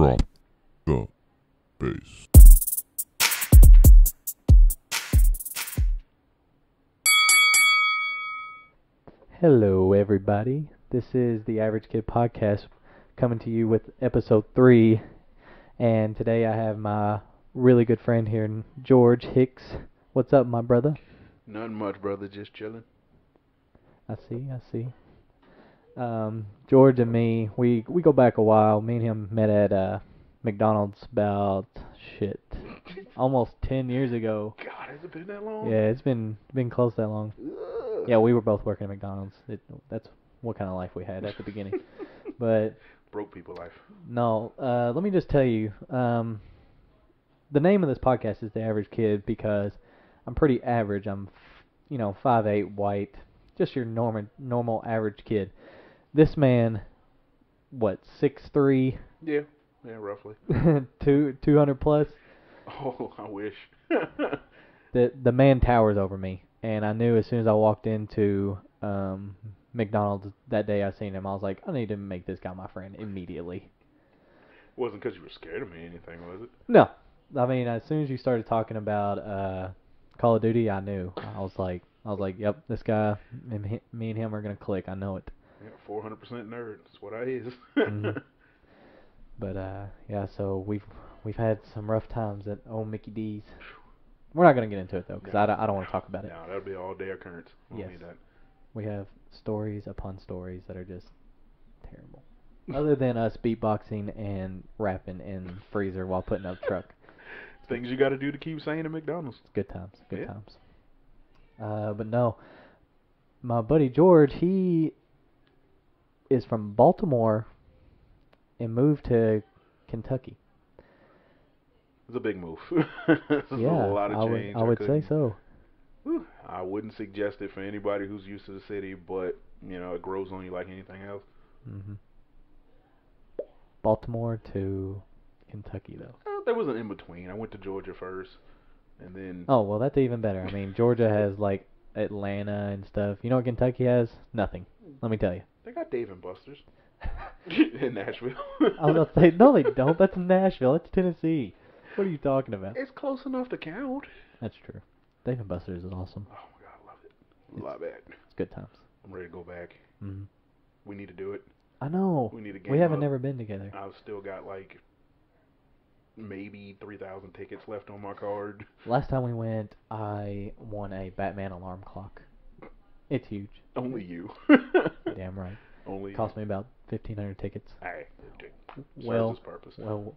Drop the bass. Hello, everybody. This is the Average Kid Podcast coming to you with episode 3. And today I have my really good friend here, George Hicks. What's up, my brother? Nothing much, brother. Just chilling. I see. George and me, we go back a while. Me and him met at McDonald's about, almost 10 years ago. God, has it been that long? Yeah, it's been close that long. Ugh. Yeah, we were both working at McDonald's. That's what kind of life we had at the beginning. But Broke people life. no, let me just tell you, the name of this podcast is The Average Kid because I'm pretty average. I'm, 5'8", white, just your normal average kid. This man, what, 6'3", Yeah, roughly. 200 plus? Oh, I wish. The man towers over me, and I knew as soon as I walked into McDonald's that day I seen him, I was like, I need to make this guy my friend immediately. Wasn't because you were scared of me or anything, was it? No. I mean, as soon as you started talking about Call of Duty, I knew. I was like, yep, this guy, me and him are gonna click. I know it. Yeah, 400% nerd. That's what I is. Mhm. But yeah, so we've had some rough times at old Mickey D's. We're not gonna get into it though, because I don't want to talk about it. No, that'll be all day occurrence. We'll Yes. need that. We have stories upon stories that are just terrible. Other than us beatboxing and rapping in freezer while putting up truck. Things you got to do to keep saying at McDonald's. Good times. Yeah. But no, my buddy George, he is from Baltimore and moved to Kentucky. It's a big move. Yeah, a lot of change. I would say so. Whew, I wouldn't suggest it for anybody who's used to the city, but, it grows on you like anything else. Mhm. Baltimore to Kentucky, though. There was an in-between. I went to Georgia first, and then... Oh, well, that's even better. I mean, Georgia has, like, Atlanta and stuff. You know what Kentucky has? Nothing. Let me tell you. They got Dave and Buster's in Nashville. I was about to say, no, they don't. That's Nashville. That's Tennessee. What are you talking about? It's close enough to count. That's true. Dave and Buster's is awesome. Oh, my God, I love it. Love it. It's good times. I'm ready to go back. Mhm. We need to do it. I know. We need to game We haven't up. never been together. I've still got, maybe 3,000 tickets left on my card. Last time we went, I won a Batman alarm clock. It's huge. Only you. Damn right. Only Cost me about 1,500 tickets. Hey, Well, serves its purpose. Well,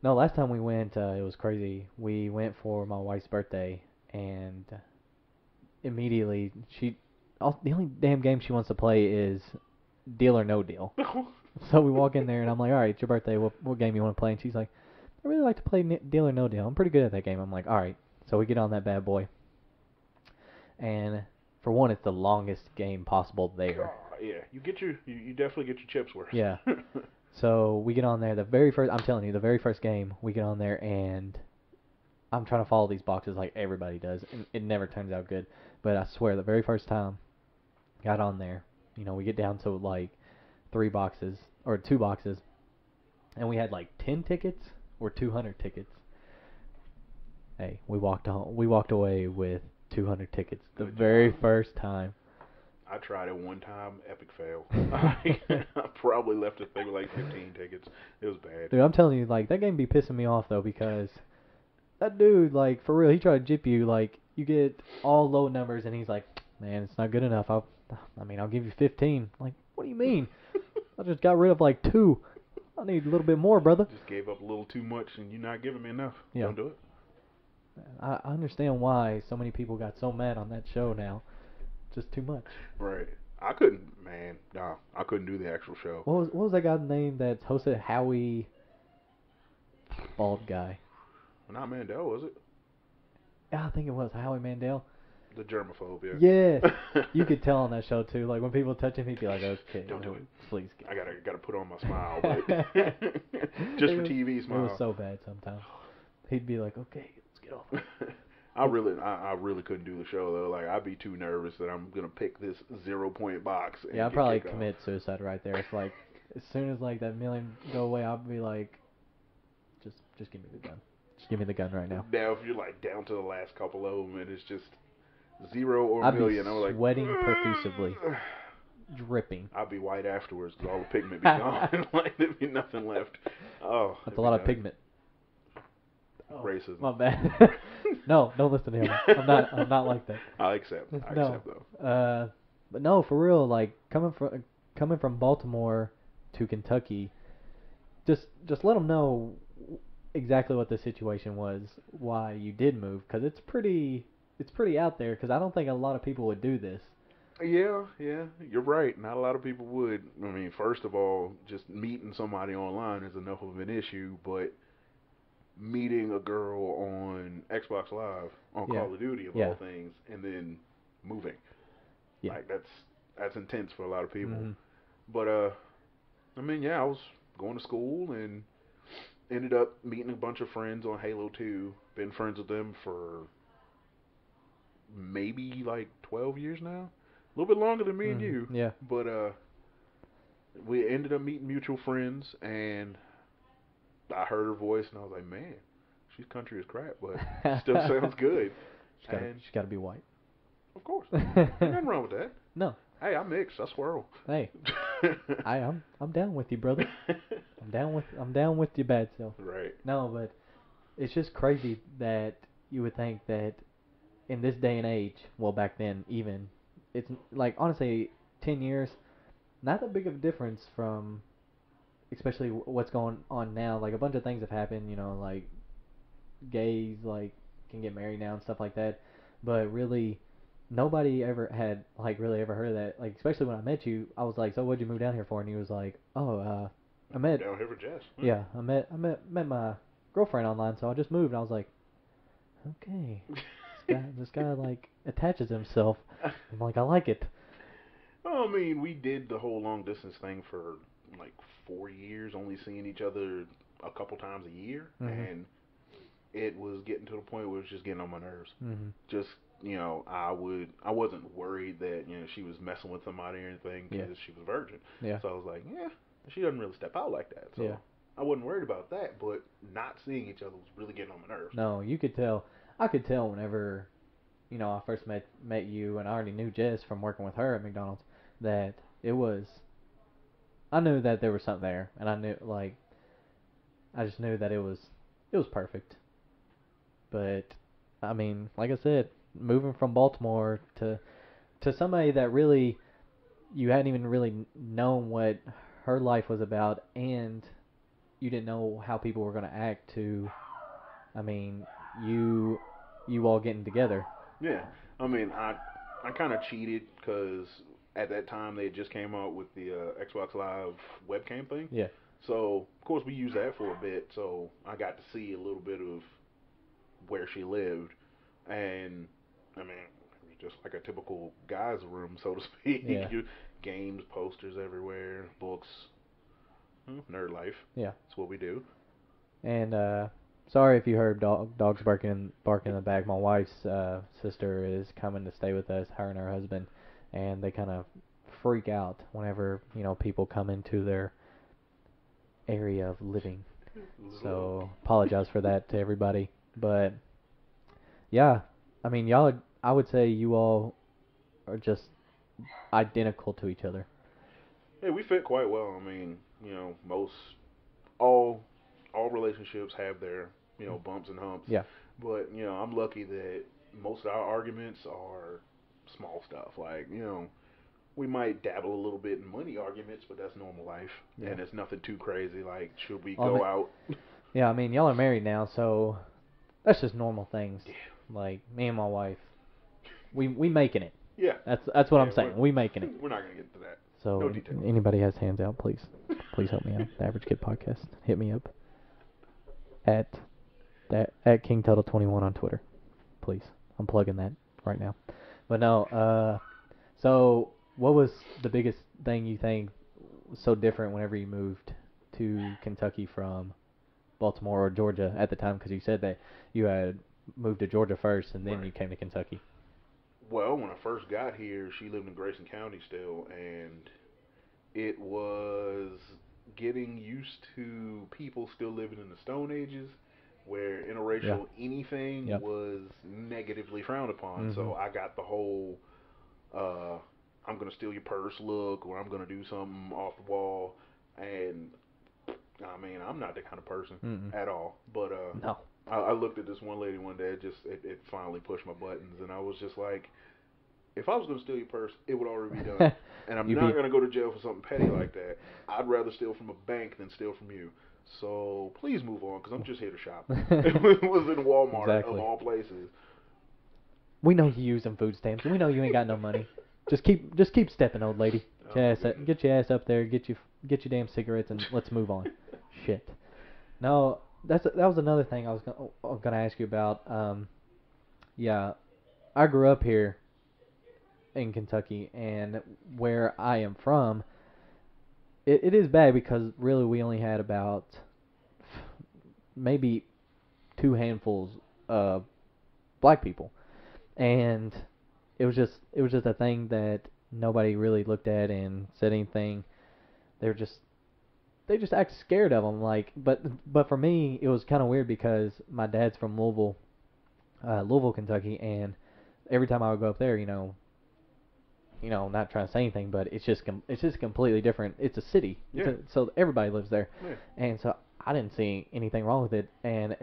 no, last time we went, it was crazy. We went for my wife's birthday, and immediately the only damn game she wants to play is Deal or No Deal. So we walk in there, and I'm like, all right, it's your birthday. What game you want to play? And she's like, I really like to play Deal or No Deal. I'm pretty good at that game. I'm like, all right. So we get on that bad boy. And for one, it's the longest game possible there. Yeah, you definitely get your chips worth. Yeah. So we get on there. I'm telling you, the very first game, we get on there, and I'm trying to follow these boxes like everybody does, and it never turns out good. But I swear, the very first time, got on there, we get down to like 3 boxes or 2 boxes, and we had like 10 tickets or 200 tickets. Hey, we walked away with 200 tickets the very first time. I tried it one time, epic fail. I probably left the thing with like 15 tickets. It was bad. Dude, I'm telling you, like, that game be pissing me off though, because that dude, like, for real, he tried to jip you, like, you get all low numbers, and he's like, man, it's not good enough. I'll give you 15. Like, what do you mean? I just got rid of like 2. I need a little bit more, brother. Just gave up a little too much, and you're not giving me enough. Yeah. Don't do it. I understand why so many people got so mad on that show now. Just too much. Right. I couldn't do the actual show. What was that guy's name that hosted Howie? Bald guy. Not Mandel, was it? Yeah, I think it was Howie Mandel. The germophobia. Yeah. You could tell on that show too. Like when people touch him, he'd be like, "Okay, Don't do it. Please." I gotta put on my smile, but just for TV smile. It was so bad sometimes. He'd be like, "Okay, let's get off." I really couldn't do the show though. Like I'd be too nervous that I'm gonna pick this 0-point box. And Yeah, I'd probably commit suicide right there. It's like as soon as like that million go away, I'll be like, Just give me the gun. Just give me the gun right now. Now, if you're like down to the last couple of them and it's just 0 or I'd million, be I'm like sweating profusely, dripping. I'll be white afterwards because all the pigment be gone. Like there'd be nothing left. Oh, That's a lot of pigment. Racism. My bad. No, don't listen to him. I'm not like that. I accept. I No. accept though. But no, for real, like coming from Baltimore to Kentucky, just let them know exactly what the situation was, why you did move, because it's pretty out there. Because I don't think a lot of people would do this. Yeah, you're right. Not a lot of people would. I mean, first of all, just meeting somebody online is enough of an issue, but meeting a girl on Xbox Live on Yeah. Call of Duty of Yeah. all things, and then moving, Yeah. like that's intense for a lot of people. Mm-hmm. But I mean, yeah, I was going to school and ended up meeting a bunch of friends on Halo 2. Been friends with them for maybe like 12 years now. A little bit longer than me and you. Yeah. But we ended up meeting mutual friends, and I heard her voice, and I was like, man, she's country as crap, but still sounds good. She's got to be white. Of course. Ain't nothing wrong with that. No. Hey, I mix. I swirl. Hey, I'm down with you, brother. I'm down with your bad self. Right. No, but it's just crazy that you would think that in this day and age, well, back then even, it's like honestly 10 years, not that big of a difference from especially what's going on now. Like a bunch of things have happened, like gays like can get married now and stuff like that. But really, nobody ever had like really ever heard of that. Like especially when I met you, I was like, "So what'd you move down here for?" And he was like, "Oh, I met Down here for Jess. yeah, I met my girlfriend online, so I just moved." And I was like, "Okay, this guy like attaches himself." I'm like, "I like it." Well, I mean, we did the whole long distance thing for like 4 years, only seeing each other a couple times a year, and it was getting to the point where it was just getting on my nerves. Just I wasn't worried that she was messing with somebody or anything because she was a virgin. Yeah. So I was like, yeah, she doesn't really step out like that. So I wasn't worried about that, but not seeing each other was really getting on my nerves. No, you could tell. I could tell whenever, I first met you, and I already knew Jess from working with her at McDonald's, that it was. I knew that there was something there, and I just knew that it was perfect. But I mean, like I said, moving from Baltimore to somebody that really you hadn't even really known what her life was about, and you didn't know how people were going to act. I mean, you all getting together. Yeah, I mean, I kind of cheated because at that time they just came out with the Xbox Live webcam thing. Yeah. So of course we used that for a bit. So I got to see a little bit of where she lived, and I mean, it was just like a typical guy's room, so to speak. Yeah. Games, posters everywhere, books, nerd life. Yeah. That's what we do. And sorry if you heard dogs barking in the back. My wife's sister is coming to stay with us, her and her husband, and they kind of freak out whenever people come into their area of living. So apologize for that to everybody. But yeah, I mean I would say you all are just identical to each other. Yeah, we fit quite well. I mean, most all relationships have their bumps and humps. Yeah. But I'm lucky that most of our arguments are small stuff. Like we might dabble a little bit in money arguments, but that's normal life, and it's nothing too crazy. Like, should we go out? Yeah, I mean, y'all are married now, so that's just normal things. Yeah. Like me and my wife, we making it. Yeah. That's what I'm saying. We making it. We're not gonna get into that. So No details. anybody has hands out, please help me out. The Average Kid Podcast, hit me up at King Tuttle 21 on Twitter, please. I'm plugging that right now. But no, so what was the biggest thing you think was so different whenever you moved to Kentucky from Baltimore or Georgia at the time? Because you said that you had moved to Georgia first and then you came to Kentucky. Well, when I first got here, she lived in Grayson County still, and it was getting used to people still living in the Stone Ages, where interracial anything Yep. was negatively frowned upon. Mhm. So I got the whole uh, I'm gonna steal your purse look, or I'm gonna do something off the wall, and I mean I'm not that kind of person Mm-mm. at all. But No. I looked at this one lady one day. It finally pushed my buttons, and I was just like, if I was gonna steal your purse, it would already be done. And I'm You not be gonna go to jail for something petty like that. I'd rather steal from a bank than steal from you. So please move on, because I'm just here to shop. It was in Walmart of Exactly. all places. We know you use them food stamps. We know you ain't got no money. Just keep stepping, old lady. Oh, my goodness. Get your ass up there. Get your damn cigarettes and let's move on. Shit. No, that was another thing I was gonna ask you about. Yeah, I grew up here in Kentucky, and where I am from, it is bad because really we only had about maybe two handfuls of black people, and it was just a thing that nobody really looked at and said anything. They were just they just act scared of them. Like, but for me, it was kind of weird because my dad's from Louisville, Kentucky, and every time I would go up there, not trying to say anything, but it's just completely different. It's a city, Yeah. so everybody lives there, Yeah. and so I didn't see anything wrong with it. And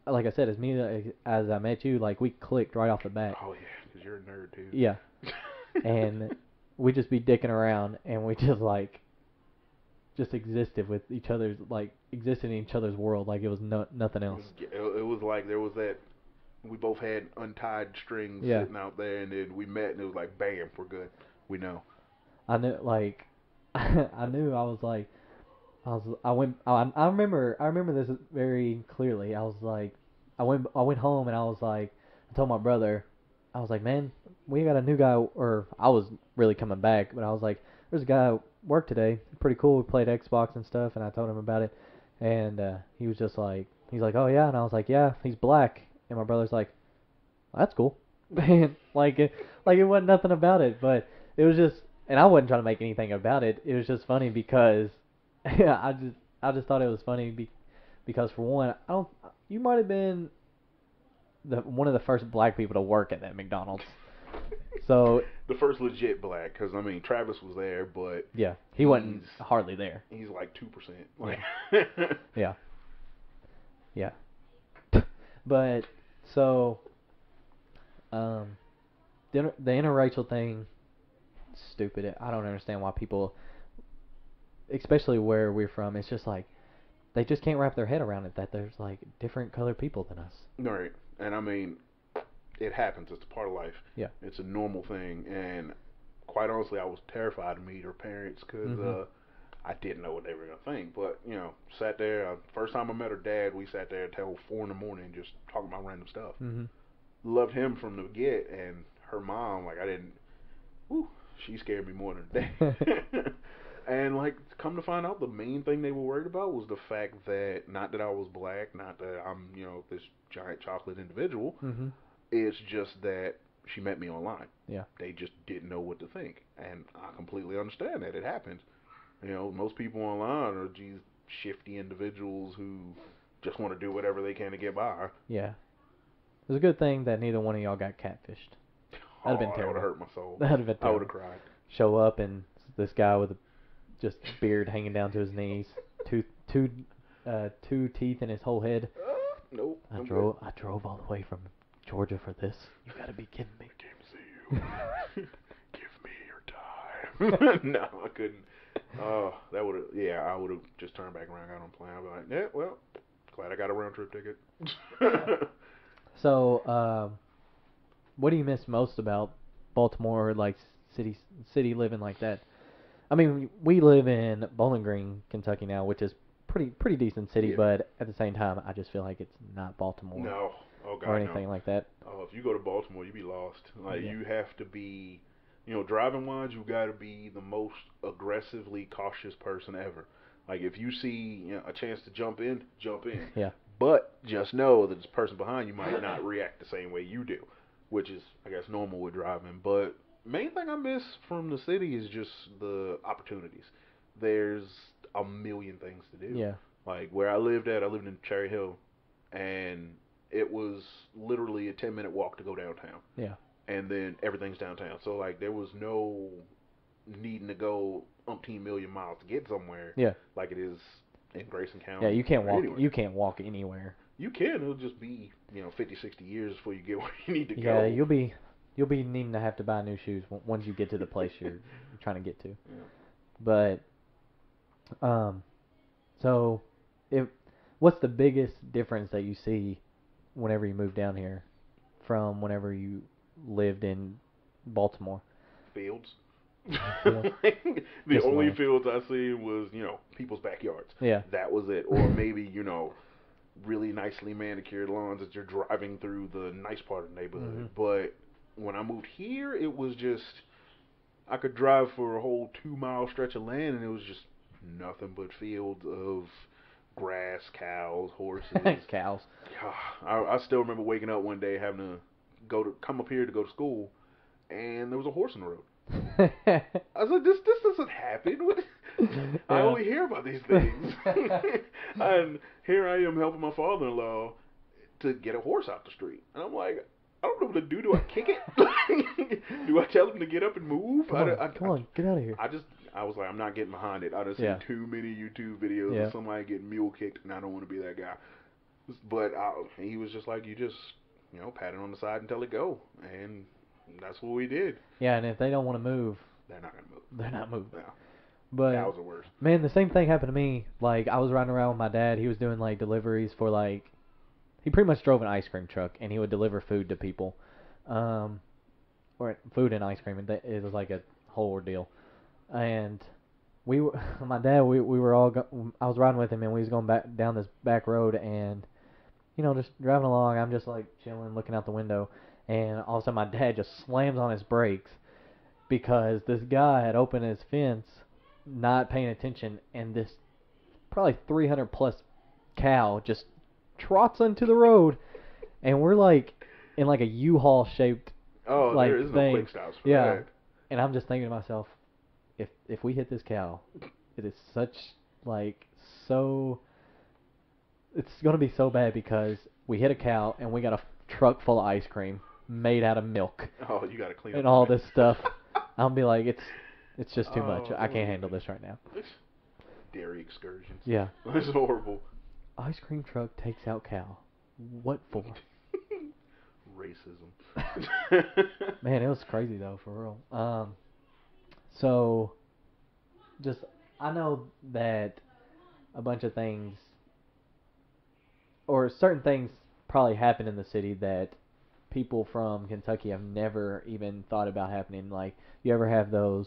like I said, as immediately as I met you, like we clicked right off the bat. Oh yeah, because you're a nerd too. Yeah, and we just be dicking around, and we just existed with each other's like existed in each other's world like it was nothing else. It was like there was that we both had untied strings Yeah. sitting out there, and then we met, and it was like, bam, we're good. We know. I knew like I knew I was like I remember this very clearly. I was like I went home and I told my brother, I was like, man, we got a new guy, or I was really coming back, but I was like, there's a guy at work today, pretty cool. We played Xbox and stuff, and I told him about it, and he was just like, he's like, oh yeah, and I was like, yeah, he's black, and my brother's like, that's cool, and like it wasn't nothing about it, but it was just, and I wasn't trying to make anything about it. It was just funny because I just thought it was funny because for one, you might have been one of the first black people to work at that McDonald's. So The first legit black, because I mean Travis was there, but yeah, he wasn't He's- hardly there. he's like 2%. Like, Yeah, yeah. But so the interracial thing, stupid. I don't understand why people, especially where we're from, it's just like they just can't wrap their head around it that there's like different colored people than us. right, and I mean, it happens. It's a part of life. Yeah. It's a normal thing, and quite honestly, I was terrified to meet her parents because Mhm. I didn't know what they were gonna think. But sat there. First time I met her dad, we sat there till 4 in the morning just talking about random stuff. Mhm. Loved him from the get, and her mom, like I didn't. Whew, she scared me more than that. And like, come to find out, the main thing they were worried about was the fact that not that I was black, not that I'm this giant chocolate individual. Mhm. It's just that she met me online. Yeah. They just didn't know what to think, and I completely understand that. It happens. Most people online are these shifty individuals who just want to do whatever they can to get by. Yeah. It was a good thing that neither one of y'all got catfished. That'd have been That would terrible. have hurt my soul. That'd have been I would terrible. have cried. Show up and this guy with just beard hanging down to his knees, two teeth in his whole head. Nope. I I'm drove all the way from Georgia for this. You gotta be kidding me. good. Came to see you. Give me your time. No, I couldn't. That would have. Yeah, I would have just turned back around, got on a plane. I'd be like, yeah, well, glad I got a round trip ticket. So, what do you miss most about Baltimore, like city living like that? I mean, we live in Bowling Green, Kentucky now, which is pretty decent city, Yeah. but at the same time, I just feel like it's not Baltimore No. Oh God, or anything no. like that. Oh, if you go to Baltimore, you be lost. Like Yeah. you have to be, driving wise, you got to be the most aggressively cautious person ever. Like if you see a chance to jump in, jump in. Yeah. But just know that this person behind you might not react the same way you do, which is, I guess, normal with driving. But main thing I miss from the city is just the opportunities. there's a million things to do. Yeah. Like where I lived in Cherry Hill, and it was literally a 10-minute walk to go downtown. Yeah. And then everything's downtown. So like there was no needing to go umpteen million miles to get somewhere. Yeah. Like it is in Grayson County. Yeah, you can't or walk. anywhere. You can't walk anywhere. You can. It'll just be 50, 60 years before you get where you need to go. Yeah, you'll be needing to have to buy new shoes once you get to the place you're trying to get to. Yeah. But so what's the biggest difference that you see whenever you move down here from whenever you lived in Baltimore? Fields. Yeah. The Just only land. fields I seen was people's backyards. Yeah. That was it. Or maybe really nicely manicured lawns that you're driving through the nice part of the neighborhood. Mhm. But when I moved here, it was just I could drive for a whole 2-mile stretch of land, and it was just nothing but fields of grass, cows, horses. Cows. I still remember waking up one day having to come up here to go to school, and there was a horse in the road. I was like, this doesn't happen. I only hear about these things. And here I am helping my father-in-law to get a horse out the street. And I'm like, I don't know what to do. Do I kick it? Do I tell him to get up and move? Come on, get out of here. I was like, I'm not getting behind it. I just Yeah. seen too many YouTube videos Yeah. of somebody getting mule kicked, and I don't want to be that guy. But he was just like, you just, pat it on the side and tell it go. And that's what we did. Yeah, and if they don't want to move, They're not going to move. they're not moving. No, But cows are worse. man, the same thing happened to me. Like, I was riding around with my dad. He was doing, like, deliveries for, like... He pretty much drove an ice cream truck, and he would deliver food to people. Or food and ice cream. And it was, like, a whole ordeal. And my dad, we were all... I was riding with him, and we was going back down this back road, and, just driving along. I'm just, like, chilling, looking out the window. And all of a sudden, my dad just slams on his brakes because this guy had opened his fence, not paying attention, and this probably 300 plus cow just trots into the road, and we're like in like a U-Haul shaped like there is thing. no quick stops for Yeah. that. And I'm just thinking to myself, if we hit this cow, it is such like so. It's gonna be so bad because we hit a cow and we got a truck full of ice cream made out of milk Oh, you got to clean up and all the this stuff. I'll be like, it's just too much. I Oh, can't handle this right now. dairy excursions. Yeah. It's horrible. Ice cream truck takes out cow. What for? Racism. Man, it was crazy though, for real. So just I know that a bunch of things or certain things probably happen in the city that people from Kentucky have never even thought about happening. Like, you ever have those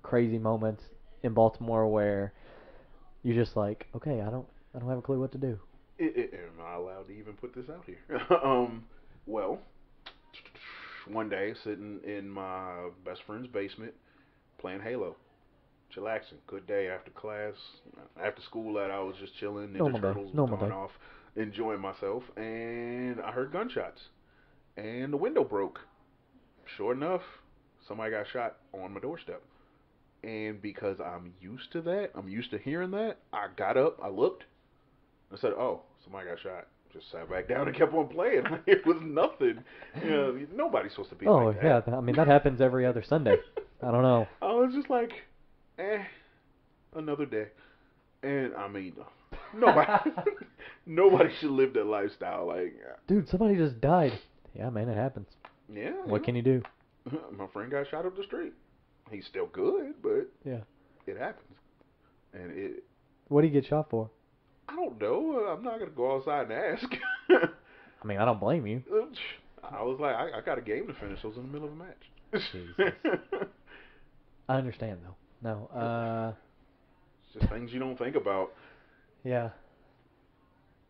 crazy moments in Baltimore where you're just like, okay, I don't have a clue what to do. Am I allowed to even put this out here? Well, one day sitting in my best friend's basement playing Halo, chillaxing. Good day after class, after school. I was just chilling. Ninja Turtles was going off, enjoying myself, and I heard gunshots, and the window broke. Sure enough, somebody got shot on my doorstep. And because I'm used to that, I'm used to hearing that, I got up, I looked, I said, oh, somebody got shot. Just sat back down and kept on playing. It was nothing. Nobody's supposed to be like that. Oh, yeah. I mean, that happens every other Sunday. I don't know. I was just like, another day. And, I mean, nobody should live that lifestyle. Like, dude, somebody just died. Yeah, man, it happens. Yeah. What can you do? My friend got shot up the street. He's still good, but yeah, it happens. And what did he get shot for? I don't know. I'm not gonna go outside and ask. I mean, I don't blame you. I was like, I got a game to finish. I was in the middle of a match. Jesus. I understand though. No, it's just things you don't think about. Yeah.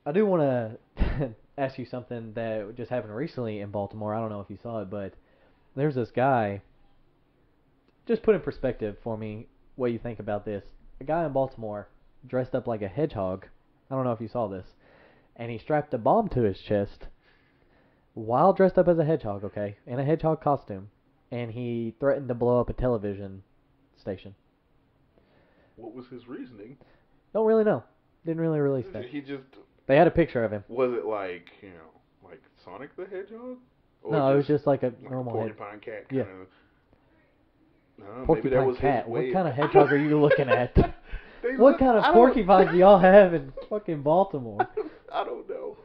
I do want to ask you something that just happened recently in Baltimore. I don't know if you saw it, but there's this guy. Just put in perspective for me what you think about this. A guy in Baltimore dressed up like a hedgehog. I don't know if you saw this. And he strapped a bomb to his chest while dressed up as a hedgehog, okay, in a hedgehog costume. And he threatened to blow up a television station. What was his reasoning? Don't really know. Didn't really release that. He just They had a picture of him. was it like like Sonic the Hedgehog? Or No, it was just like a like normal a head. porcupine cat Yeah. kind of. Maybe Porcupine that was cat. his way. What kind of hedgehog are you looking at? They What look- kind of I don't- porcupines do y'all have in fucking Baltimore? I don't know.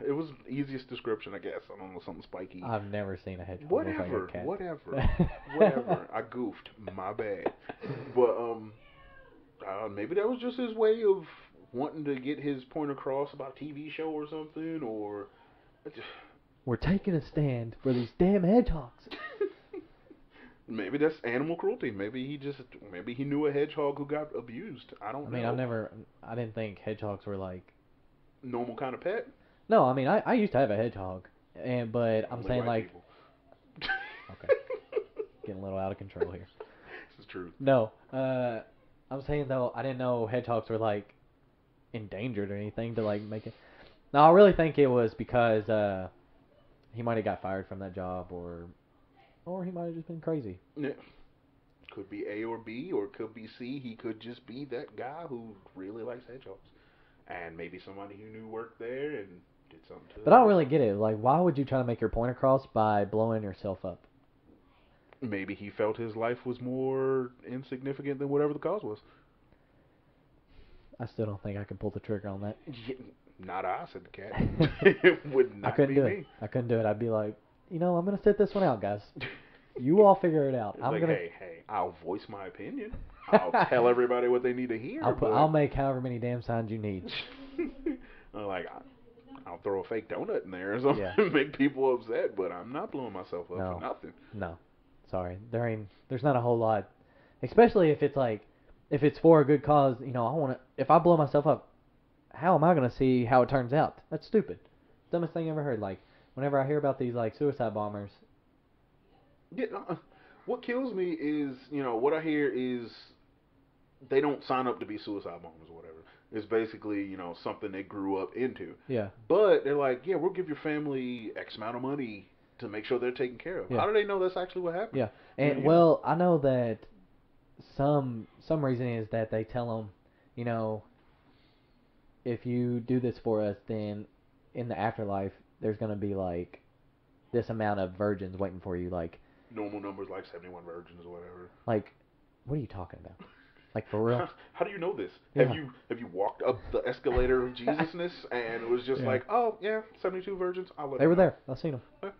It was easiest description, I guess. I don't know, something spiky. I've never seen a hedgehog look like Whatever, a cat. whatever. I goofed. My bad. But maybe that was just his way of wanting to get his point across about a TV show or something, or We're taking a stand for these damn hedgehogs. maybe that's animal cruelty. Maybe he knew a hedgehog who got abused. I don't know. I mean, I didn't think hedgehogs were like. Normal kind of pet. No, I mean, I used to have a hedgehog, but I'm Only saying white like, people. okay, getting a little out of control here. This is true. No, I'm saying though, I didn't know hedgehogs were like endangered or anything to like make it. No, I really think it was because he might have got fired from that job, or he might have just been crazy. Yeah. Could be A or B, or it could be C. He could just be that guy who really likes hedgehogs. And maybe somebody who knew worked there and did something to it. But I don't really get it. Like, why would you try to make your point across by blowing yourself up? Maybe he felt his life was more insignificant than whatever the cause was. I still don't think I can pull the trigger on that. Yeah, not I, said the cat. It would not I couldn't be do me. it. I couldn't do it. I'd be like, I'm gonna sit this one out, guys. You all figure it out. It's I'm like, gonna. hey, I'll voice my opinion. I'll tell everybody what they need to hear. I'll make however many damn signs you need. I'm like, I'll throw a fake donut in there or something, Yeah. make people upset, but I'm not blowing myself up No. for nothing. No, sorry. There's not a whole lot, especially if it's for a good cause. If I blow myself up, how am I gonna see how it turns out? That's stupid. Dumbest thing I ever heard. Like, whenever I hear about these like suicide bombers. Yeah, what kills me is, what I hear is they don't sign up to be suicide bombers or whatever. It's basically, something they grew up into. Yeah. But they're like, yeah, we'll give your family X amount of money to make sure they're taken care of. Yeah. How do they know that's actually what happened? Yeah. And well, I know that some reason is that they tell them, if you do this for us, then in the afterlife there's gonna be like this amount of virgins waiting for you. Like Normal numbers like 71 virgins or whatever. Like, what are you talking about? Like, for real? How do you know this? Yeah. Have you walked up the escalator of Jesusness and it was just Yeah. like, oh yeah, 72 virgins. They were there. I've seen them.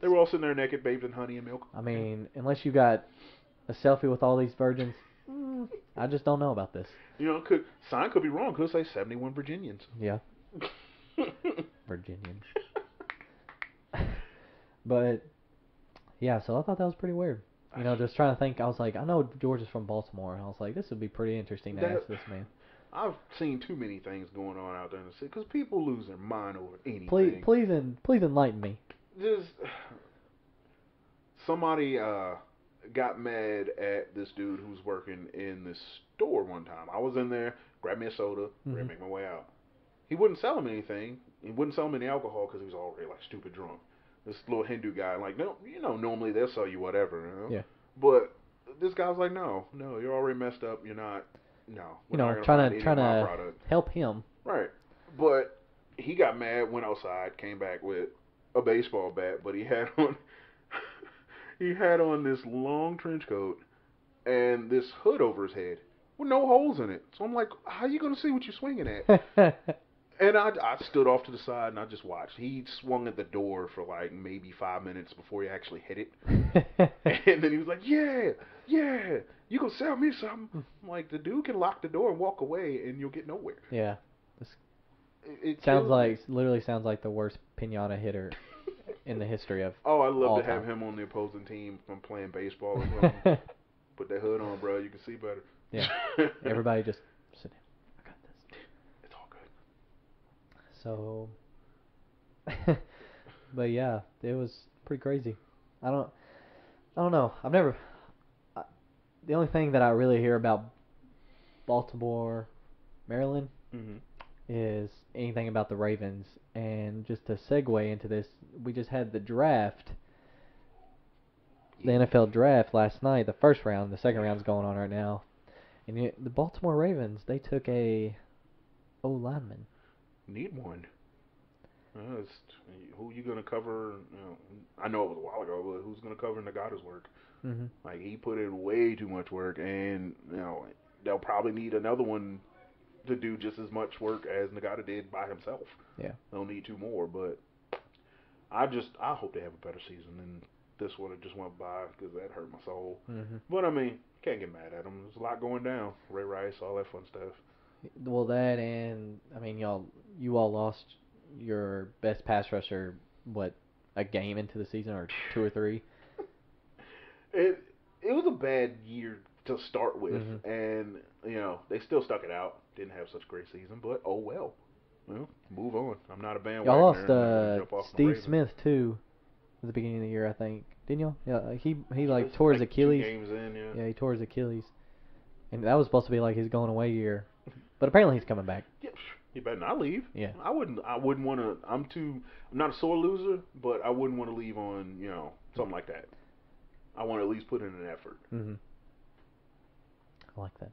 They were all sitting there naked, bathed in honey and milk. I mean, unless you got a selfie with all these virgins, I just don't know about this. Sign could be wrong. Could say 71 Virginians. Yeah. Virginians. But yeah, so I thought that was pretty weird. Just trying to think. I was like, I know George is from Baltimore, and I was like, this would be pretty interesting to ask this man. I've seen too many things going on out there in the city because people lose their mind over anything. Please enlighten me. Just somebody got mad at this dude who's working in this store one time. I was in there, grabbed me a soda, ready to make my way out. He wouldn't sell him anything. He wouldn't sell him any alcohol because he was already like stupid drunk. This little Hindu guy, like, no, normally they'll sell you whatever, Yeah. But this guy's like, no, you're already messed up. You're not, no. We're not gonna trying find any to of my product. help him. Right. But he got mad, went outside, came back with a baseball bat, but he had on this long trench coat and this hood over his head with no holes in it. So I'm like, how you gonna see what you're swinging at? And I stood off to the side and I just watched. He swung at the door for like maybe 5 minutes before he actually hit it. And then he was like, yeah, you gonna sell me something? I'm like, the dude can lock the door and walk away and you'll get nowhere. Yeah. It Literally sounds like the worst piñata hitter in the history of Oh, I'd love all to have time. him on the opposing team from playing baseball or something. Put that hood on, bro. You can see better. Yeah. Everybody just sit down. I got this. It's all good. So, but yeah, it was pretty crazy. I don't know. The only thing that I really hear about Baltimore, Maryland, is anything about the Ravens. And just to segue into this, we just had the draft, the NFL draft last night, the first round. The second round's going on right now. And yet the Baltimore Ravens, they took a O lineman. Need one. It's, who you gonna cover? I know it was a while ago, but who's gonna cover Nagata's work? Mm-hmm. Like he put in way too much work, and they'll probably need another one to do just as much work as Nagata did by himself. Yeah. They'll need two more, but I hope they have a better season than this one that just went by because that hurt my soul. Mm-hmm. But I mean, can't get mad at them. There's a lot going down. Ray Rice, all that fun stuff. Well, that and I mean, you all lost your best pass rusher. What, a game into the season or 2 or 3? It was a bad year to start with, Mm-hmm. and they still stuck it out. Didn't have such a great season, but oh well. Well, move on. I'm not a bandwagoner. Y'all I'm not gonna jump lost off my Steve Ravens. Smith too at the beginning of the year, I think. Didn't y'all? Yeah, he like It's tore his like Achilles. 2 games in, yeah. Yeah, he tore his Achilles, and that was supposed to be like his going away year, but apparently he's coming back. Yeah, you better not leave. Yeah. I wouldn't want to. I'm not a sore loser, but I wouldn't want to leave on something like that. I want to at least put in an effort. Mm-hmm. I like that.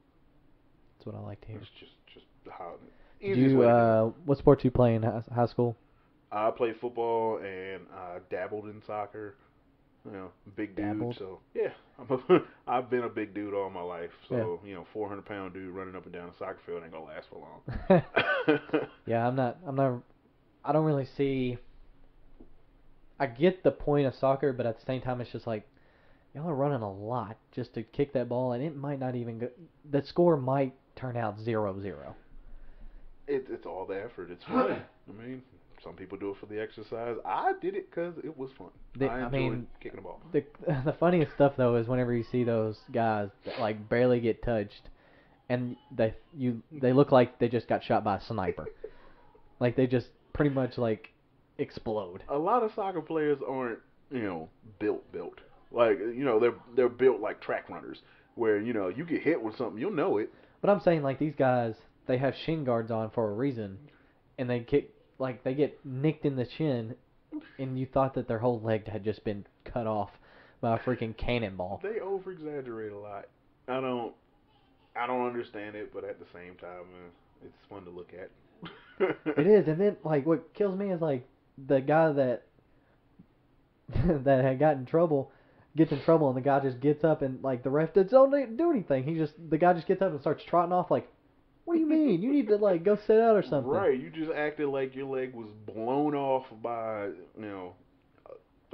That's what I like to hear. It's just how. What sports you play in high school? I played football and I dabbled in soccer. Big dude. Dabbled? So yeah, I've been a big dude all my life. So 400-pound dude running up and down a soccer field ain't gonna last for long. Yeah, I'm not. I don't really see. I get the point of soccer, but at the same time, it's just like y'all are running a lot just to kick that ball, and it might not even go. The score might turn out 0-0. It's all the effort. It's fun. I mean, some people do it for the exercise. I did it because it was fun. I enjoyed kicking the ball. The funniest stuff though is whenever you see those guys that like barely get touched, and they look like they just got shot by a sniper. Like they just pretty much like explode. A lot of soccer players aren't built. Like they're built like track runners, where you get hit with something, you'll know it. But I'm saying like these guys, they have shin guards on for a reason, and they get nicked in the chin, and you thought that their whole leg had just been cut off by a freaking cannonball. They over exaggerate a lot. I don't understand it, but at the same time, it's fun to look at. It is, and then like what kills me is like the guy that that had gotten in trouble gets in trouble, and the guy just gets up and like the ref don't do anything. The guy just gets up and starts trotting off like, what do you mean? You need to like go sit out or something. Right, you just acted like your leg was blown off by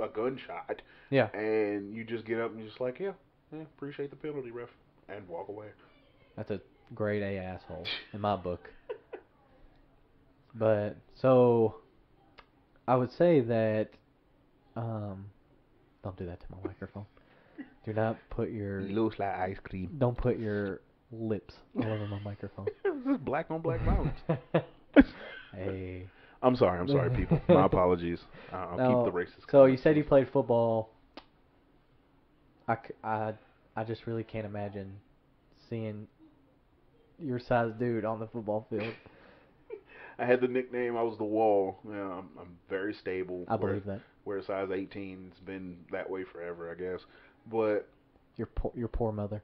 a gunshot. Yeah. And you just get up and just like, yeah, appreciate the penalty, ref, and walk away. That's a grade A asshole in my book. But so I would say that don't do that to my microphone. Do not put your Looks like ice cream. Don't put your lips all over my microphone. This is black on black violence. Hey. I'm sorry, people. My apologies. I'll keep the racist. So you said you played football. I just really can't imagine seeing your size dude on the football field. I had the nickname. I was the wall. I'm very stable. I believe that. Wear a size 18. It's been that way forever, I guess. But your poor mother.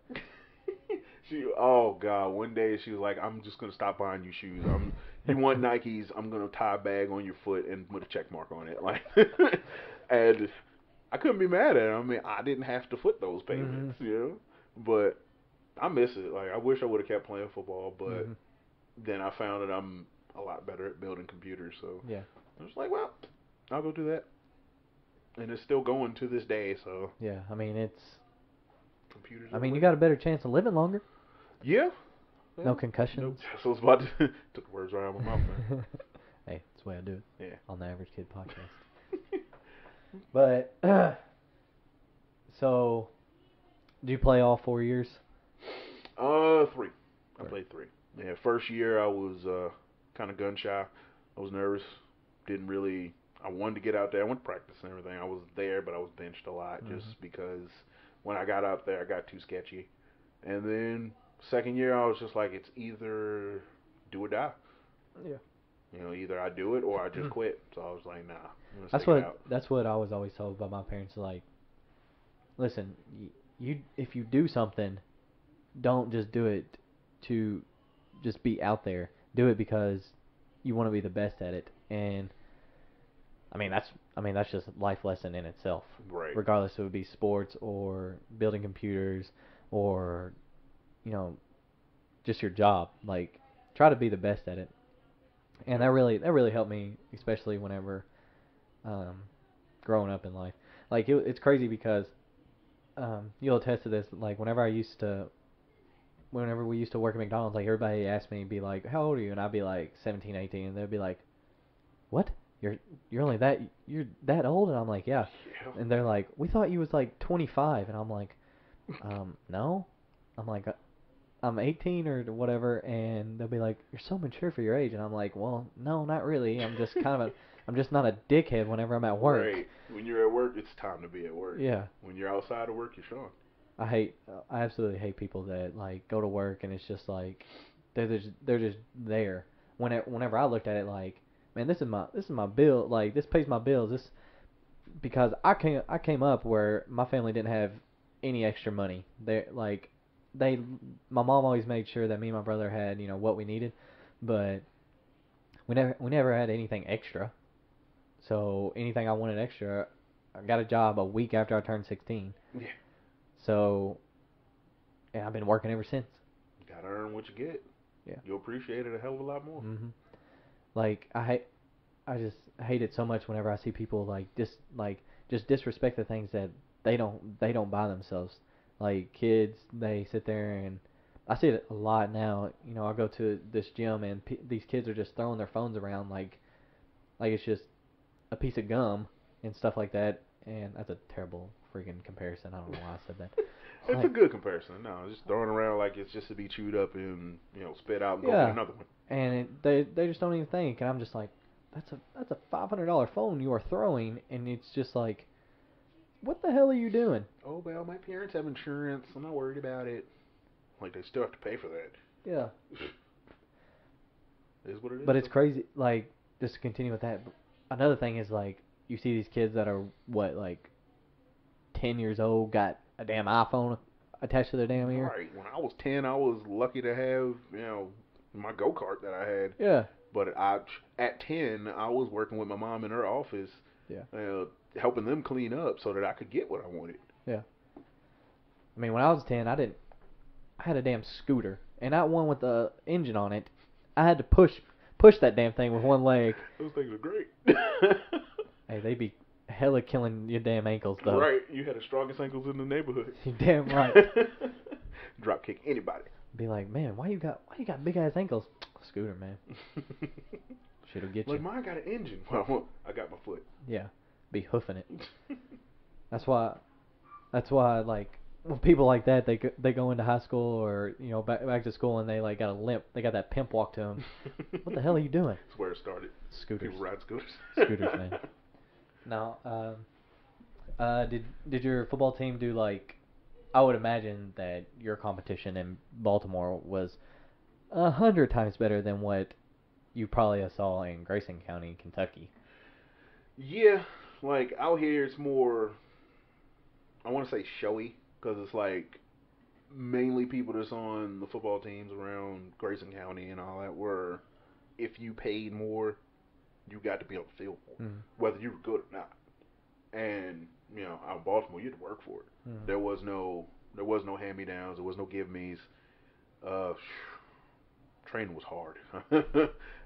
Oh God! One day she was like, "I'm just gonna stop buying you shoes. You want Nikes? I'm gonna tie a bag on your foot and put a check mark on it." Like, and I couldn't be mad at her. I mean, I didn't have to foot those payments, But I miss it. Like, I wish I would have kept playing football, but then I found that I'm a lot better at building computers. So yeah, I was like, well, I'll go do that. And it's still going to this day. So yeah, I mean it's. Computers. I mean, you got a better chance of living longer. Yeah. No concussions. Nope. So I was about to took the words right out of my mouth. Man. Hey, that's the way I do it. Yeah. On the Average Kid podcast. But so, do you play all 4 years? 3. I played 3. Yeah, first year I was kind of gun shy. I was nervous. Didn't really. I wanted to get out there. I went to practice and everything. I was there, but I was benched a lot just because when I got out there, I got too sketchy. And then second year, I was just like, it's either do or die. Yeah. Either I do it or I just quit. So I was like, nah. That's what I was always told by my parents. Like, listen, if you do something, don't just do it to just be out there. Do it because you want to be the best at it. And that's just a life lesson in itself. Right. Regardless if it would be sports or building computers or, you know, just your job. Like, try to be the best at it. And that really helped me, especially whenever growing up in life. Like, it's crazy because you'll attest to this. Like, whenever we used to work at McDonald's, like, everybody asked me, be like, how old are you? And I'd be like 17, 18, and they'd be like, what? You're only you're that old? And I'm like, yeah. And they're like, we thought you was like 25. And I'm like, no. I'm like, I'm 18 or whatever. And they'll be like, you're so mature for your age. And I'm like, well, no, not really. I'm just I'm just not a dickhead whenever I'm at work. Right. When you're at work, it's time to be at work. Yeah. When you're outside of work, you're Sean. I absolutely hate people that like go to work and it's just like they're just there. Whenever I looked at it, like, man, this is my bill. Like, this pays my bills. This because I came up where my family didn't have any extra money. My mom always made sure that me and my brother had what we needed, but we never had anything extra. So anything I wanted extra, I got a job a week after I turned 16. Yeah. So, and I've been working ever since. You gotta earn what you get. Yeah. You'll appreciate it a hell of a lot more. Mm-hmm. Like, I just hate it so much whenever I see people just disrespect the things that they don't buy themselves. Like, kids, they sit there and I see it a lot now. I go to this gym and these kids are just throwing their phones around like it's just a piece of gum and stuff like that. And that's a terrible freaking comparison. I don't know why I said that. It's a good comparison. No, just throwing around like it's just to be chewed up and spit out and go get another one. And they just don't even think. And I'm just like, that's a $500 phone you are throwing, and it's just like, what the hell are you doing? Oh well, my parents have insurance. I'm not worried about it. Like, they still have to pay for that. Yeah. It is what it is. But it's crazy. Like, just to continue with that. Another thing is, like, you see these kids that are like 10 years old, got a damn iPhone attached to their damn ear. Right. When I was 10, I was lucky to have, my go-kart that I had. Yeah. But at 10, I was working with my mom in her office, helping them clean up so that I could get what I wanted. Yeah. I mean, when I was 10, I had a damn scooter, and not one with the engine on it. I had to push that damn thing with one leg. Those things are great. Hey, they be hella killing your damn ankles, though. Right. You had the strongest ankles in the neighborhood. You're damn right. Drop kick anybody. Be like, man, why you got big ass ankles? Scooter, man. Shit'll get you. Like, mine got an engine. Well, I got my foot. Yeah. Be hoofing it. That's why like when people like that they go into high school or back to school and they like got a limp. They got that pimp walk to them. What the hell are you doing? That's where it started. Scooters. People ride scooters. Scooters, man. Now, did your football team do like? I would imagine that your competition in Baltimore was 100 times better than what you probably saw in Grayson County, Kentucky. Yeah, like out here it's more, I want to say showy, because it's like mainly people that's on the football teams around Grayson County and all that were, if you paid more, you got to be on the field more, whether you were good or not. And out in Baltimore, you had to work for it. There was no hand-me-downs. There was no give-me's. Training was hard.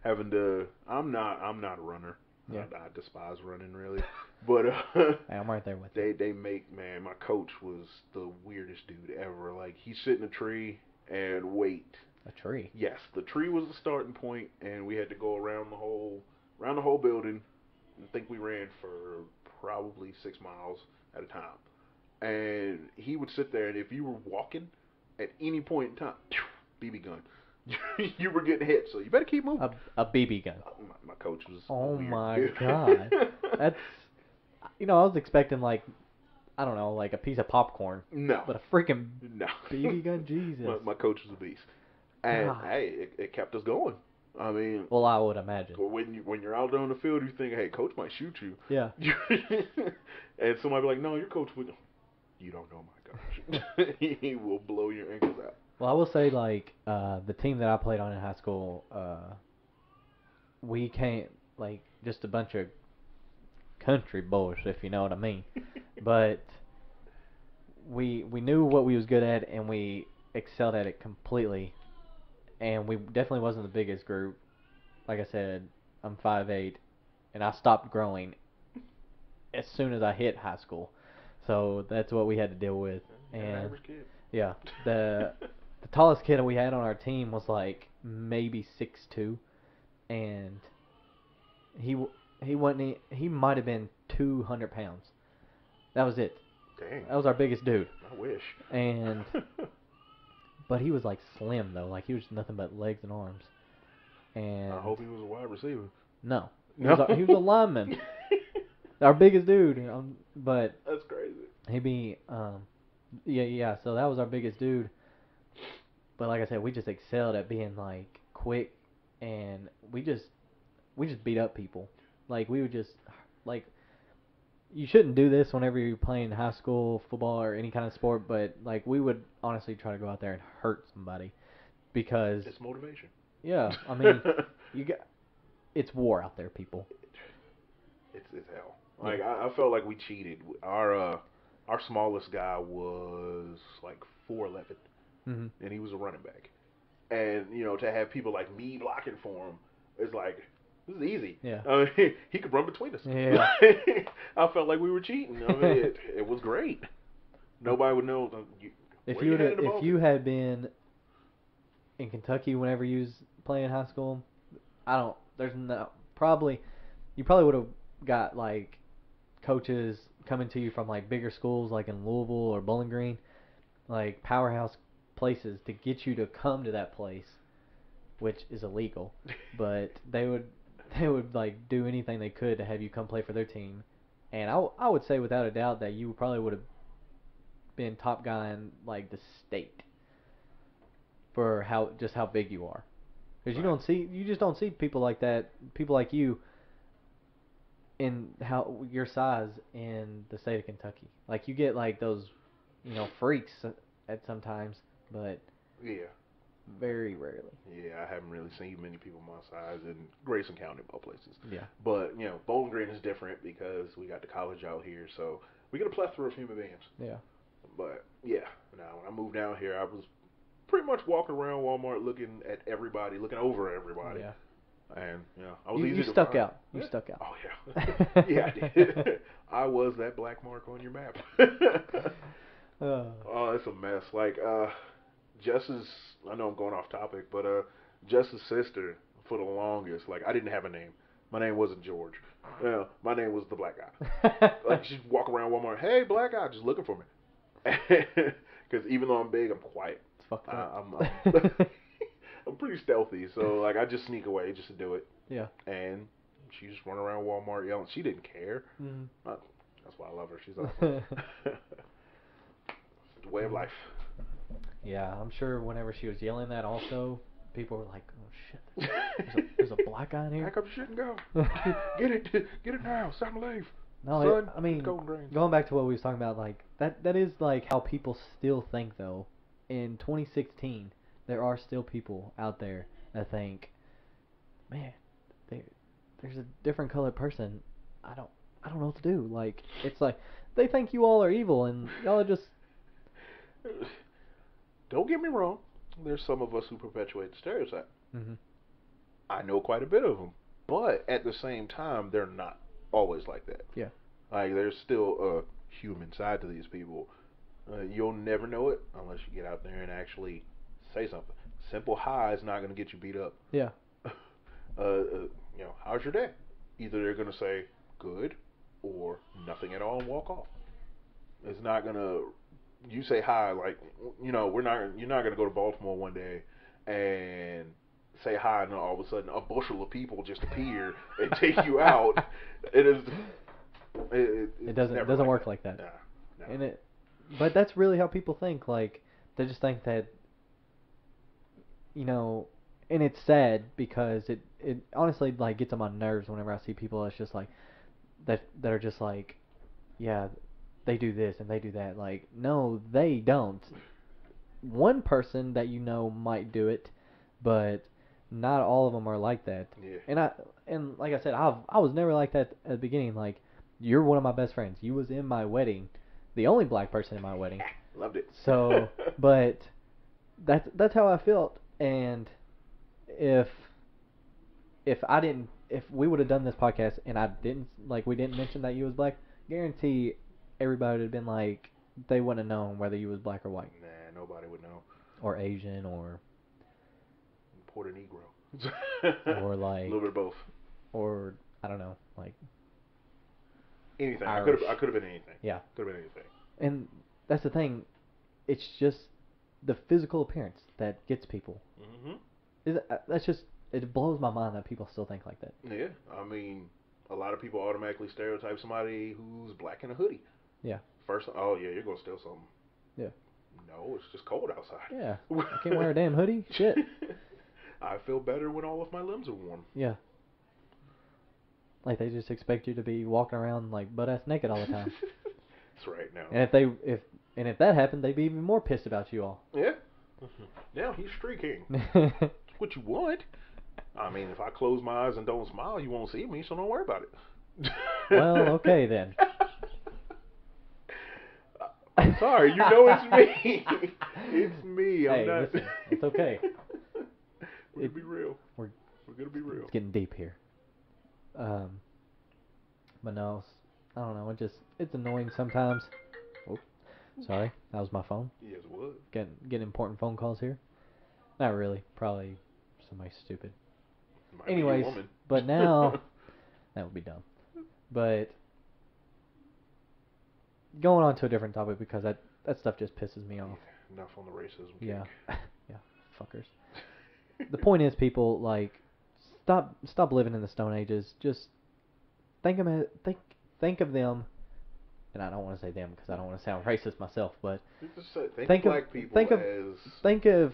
I'm not a runner. Yeah. I despise running, really. But hey, I'm right there with you. They make, man, my coach was the weirdest dude ever. Like, he'd sit in a tree and wait. A tree? Yes, the tree was the starting point, and we had to go around the whole building. I think we ran for probably 6 miles at a time. And he would sit there, and if you were walking at any point in time, BB gun. You were getting hit, so you better keep moving. A BB gun. My coach was. Oh weird. my god, that's. I was expecting like, I don't know, like a piece of popcorn. No, but a freaking no BB gun, Jesus. My coach was a beast, and hey, it kept us going. I mean, well, I would imagine. When you're out there on the field, you think, hey, coach might shoot you. Yeah. And somebody be like, no, your coach would. You don't know my coach. He will blow your ankles out. Well, I will say, like, the team that I played on in high school, we came, like, just a bunch of country boys, if you know what I mean. But we knew what we was good at, and we excelled at it completely. And we definitely wasn't the biggest group. Like I said, I'm 5'8", and I stopped growing as soon as I hit high school. So that's what we had to deal with. And average kid. yeah, the tallest kid we had on our team was like maybe 6'2", and he wasn't he might have been 200 pounds. That was it. Dang. That was our biggest dude. I wish. And but he was like slim though, like he was nothing but legs and arms. And I hope he was a wide receiver. no, he No. was a lineman. Our biggest dude, but That's crazy. he'd be yeah. So that was our biggest dude. But like I said, we just excelled at being like quick, and we just beat up people. Like we would just like, you shouldn't do this whenever you're playing high school football or any kind of sport, but like we would honestly try to go out there and hurt somebody because It's motivation. yeah, I mean it's war out there, people. It's hell. Like I felt like we cheated. Our smallest guy was like 4'11", Mhm. and he was a running back. And to have people like me blocking for him, it's like this is easy. Yeah. I mean, he could run between us. Yeah. I felt like we were cheating. I mean, it was great. Nobody would know. If where you handed the ball if to. you had been in Kentucky whenever you was playing high school, you probably would have got like coaches coming to you from like bigger schools like in Louisville or Bowling Green, like powerhouse places to get you to come to that place, which is illegal, but they would like do anything they could to have you come play for their team. And I would say without a doubt that you probably would have been top guy in like the state for how big you are, because you just don't see people like that, people like you in how your size in the state of Kentucky. Like you get like those freaks at sometimes, but Yeah. very rarely. Yeah, I haven't really seen many people my size in Grayson County, of all places. Yeah. But, Bowling Green is different because we got the college out here, so we get a plethora of human beings. Yeah. But, yeah, now when I moved down here, I was pretty much walking around Walmart looking at everybody, looking over everybody. Yeah. And, I was easy You to stuck find. out. You stuck out. Oh, yeah. Yeah, I did. I was that black mark on your map. Oh, it's a mess. Like, Jess's, I know I'm going off topic, but Jess's sister, for the longest, like, I didn't have a name. My name wasn't George. My name was the black guy. Like, she'd walk around Walmart, hey, black guy, just looking for me. Because even though I'm big, I'm quiet. It's fucked up. I'm pretty stealthy, so, like, I just sneak away just to do it. Yeah. And she just run around Walmart yelling. She didn't care. Mm. That's why I love her. She's awesome. The way of life. Yeah, I'm sure whenever she was yelling that also, people were like, oh shit, there's a black guy in here? Pack up your shit and go. Get it now. It's time to leave. No, Son, I mean, Golden Grains. going back to what we was talking about, like, that is like how people still think though. In 2016, there are still people out there that think, man, there's a different colored person. I don't know what to do. Like, it's like they think you all are evil and y'all are just. Don't get me wrong. There's some of us who perpetuate the stereotype. Mm-hmm. I know quite a bit of them, but at the same time, they're not always like that. Yeah. Like, there's still a human side to these people. You'll never know it unless you get out there and actually say something. Simple hi is not going to get you beat up. Yeah. How's your day? Either they're going to say good or nothing at all and walk off. It's not going to. You say hi, like, you're not going to go to Baltimore one day and say hi, and then all of a sudden a bushel of people just appear and take you out. It doesn't work like that. Nah. But that's really how people think. Like, they just think that, and it's sad because it honestly like gets on my nerves whenever I see people that's just like that are just like, yeah, they do this and they do that. Like, no, they don't. one person that you know might do it, but not all of them are like that. Yeah. And like I said, I was never like that at the beginning. Like, you're one of my best friends. You was in my wedding, the only black person in my wedding. Loved it. So, but that's how I felt. And if if we would have done this podcast and we didn't mention that you was black, guarantee everybody would have been like, they wouldn't have known whether you was black or white. Nah, nobody would know. Or Asian or Puerto Negro. or like a little bit of both. Or I don't know, like anything. Irish. I could have been anything. Yeah. Could have been anything. And that's the thing. It's just the physical appearance that gets people. Mm-hmm. That's just, it blows my mind that people still think like that. Yeah, I mean, a lot of people automatically stereotype somebody who's black in a hoodie. Yeah. First, oh yeah, you're gonna steal something. Yeah. No, it's just cold outside. Yeah. I can't wear a damn hoodie. Shit. I feel better when all of my limbs are warm. Yeah. Like they just expect you to be walking around like butt ass naked all the time. That's right now. And if that happened, they'd be even more pissed about you all. Yeah. Now he's streaking. That's what you want. I mean, if I close my eyes and don't smile, you won't see me, so don't worry about it. Well, okay then. I'm sorry, you know it's me. It's me. I'm not. Listen, it's okay. We're gonna be real. We're gonna be real. It's getting deep here. But no, I don't know. It's annoying sometimes. Oh, sorry, that was my phone. Yes, it was. Getting important phone calls here. Not really. Probably somebody stupid. Might be a Anyways, woman. but now that would be dumb. But going on to a different topic because that stuff just pisses me off. Yeah, enough on the racism. Yeah, yeah, fuckers. The point is, people, like, stop living in the Stone Ages. Just think of them, and I don't want to say them because I don't want to sound racist myself, but think of black people as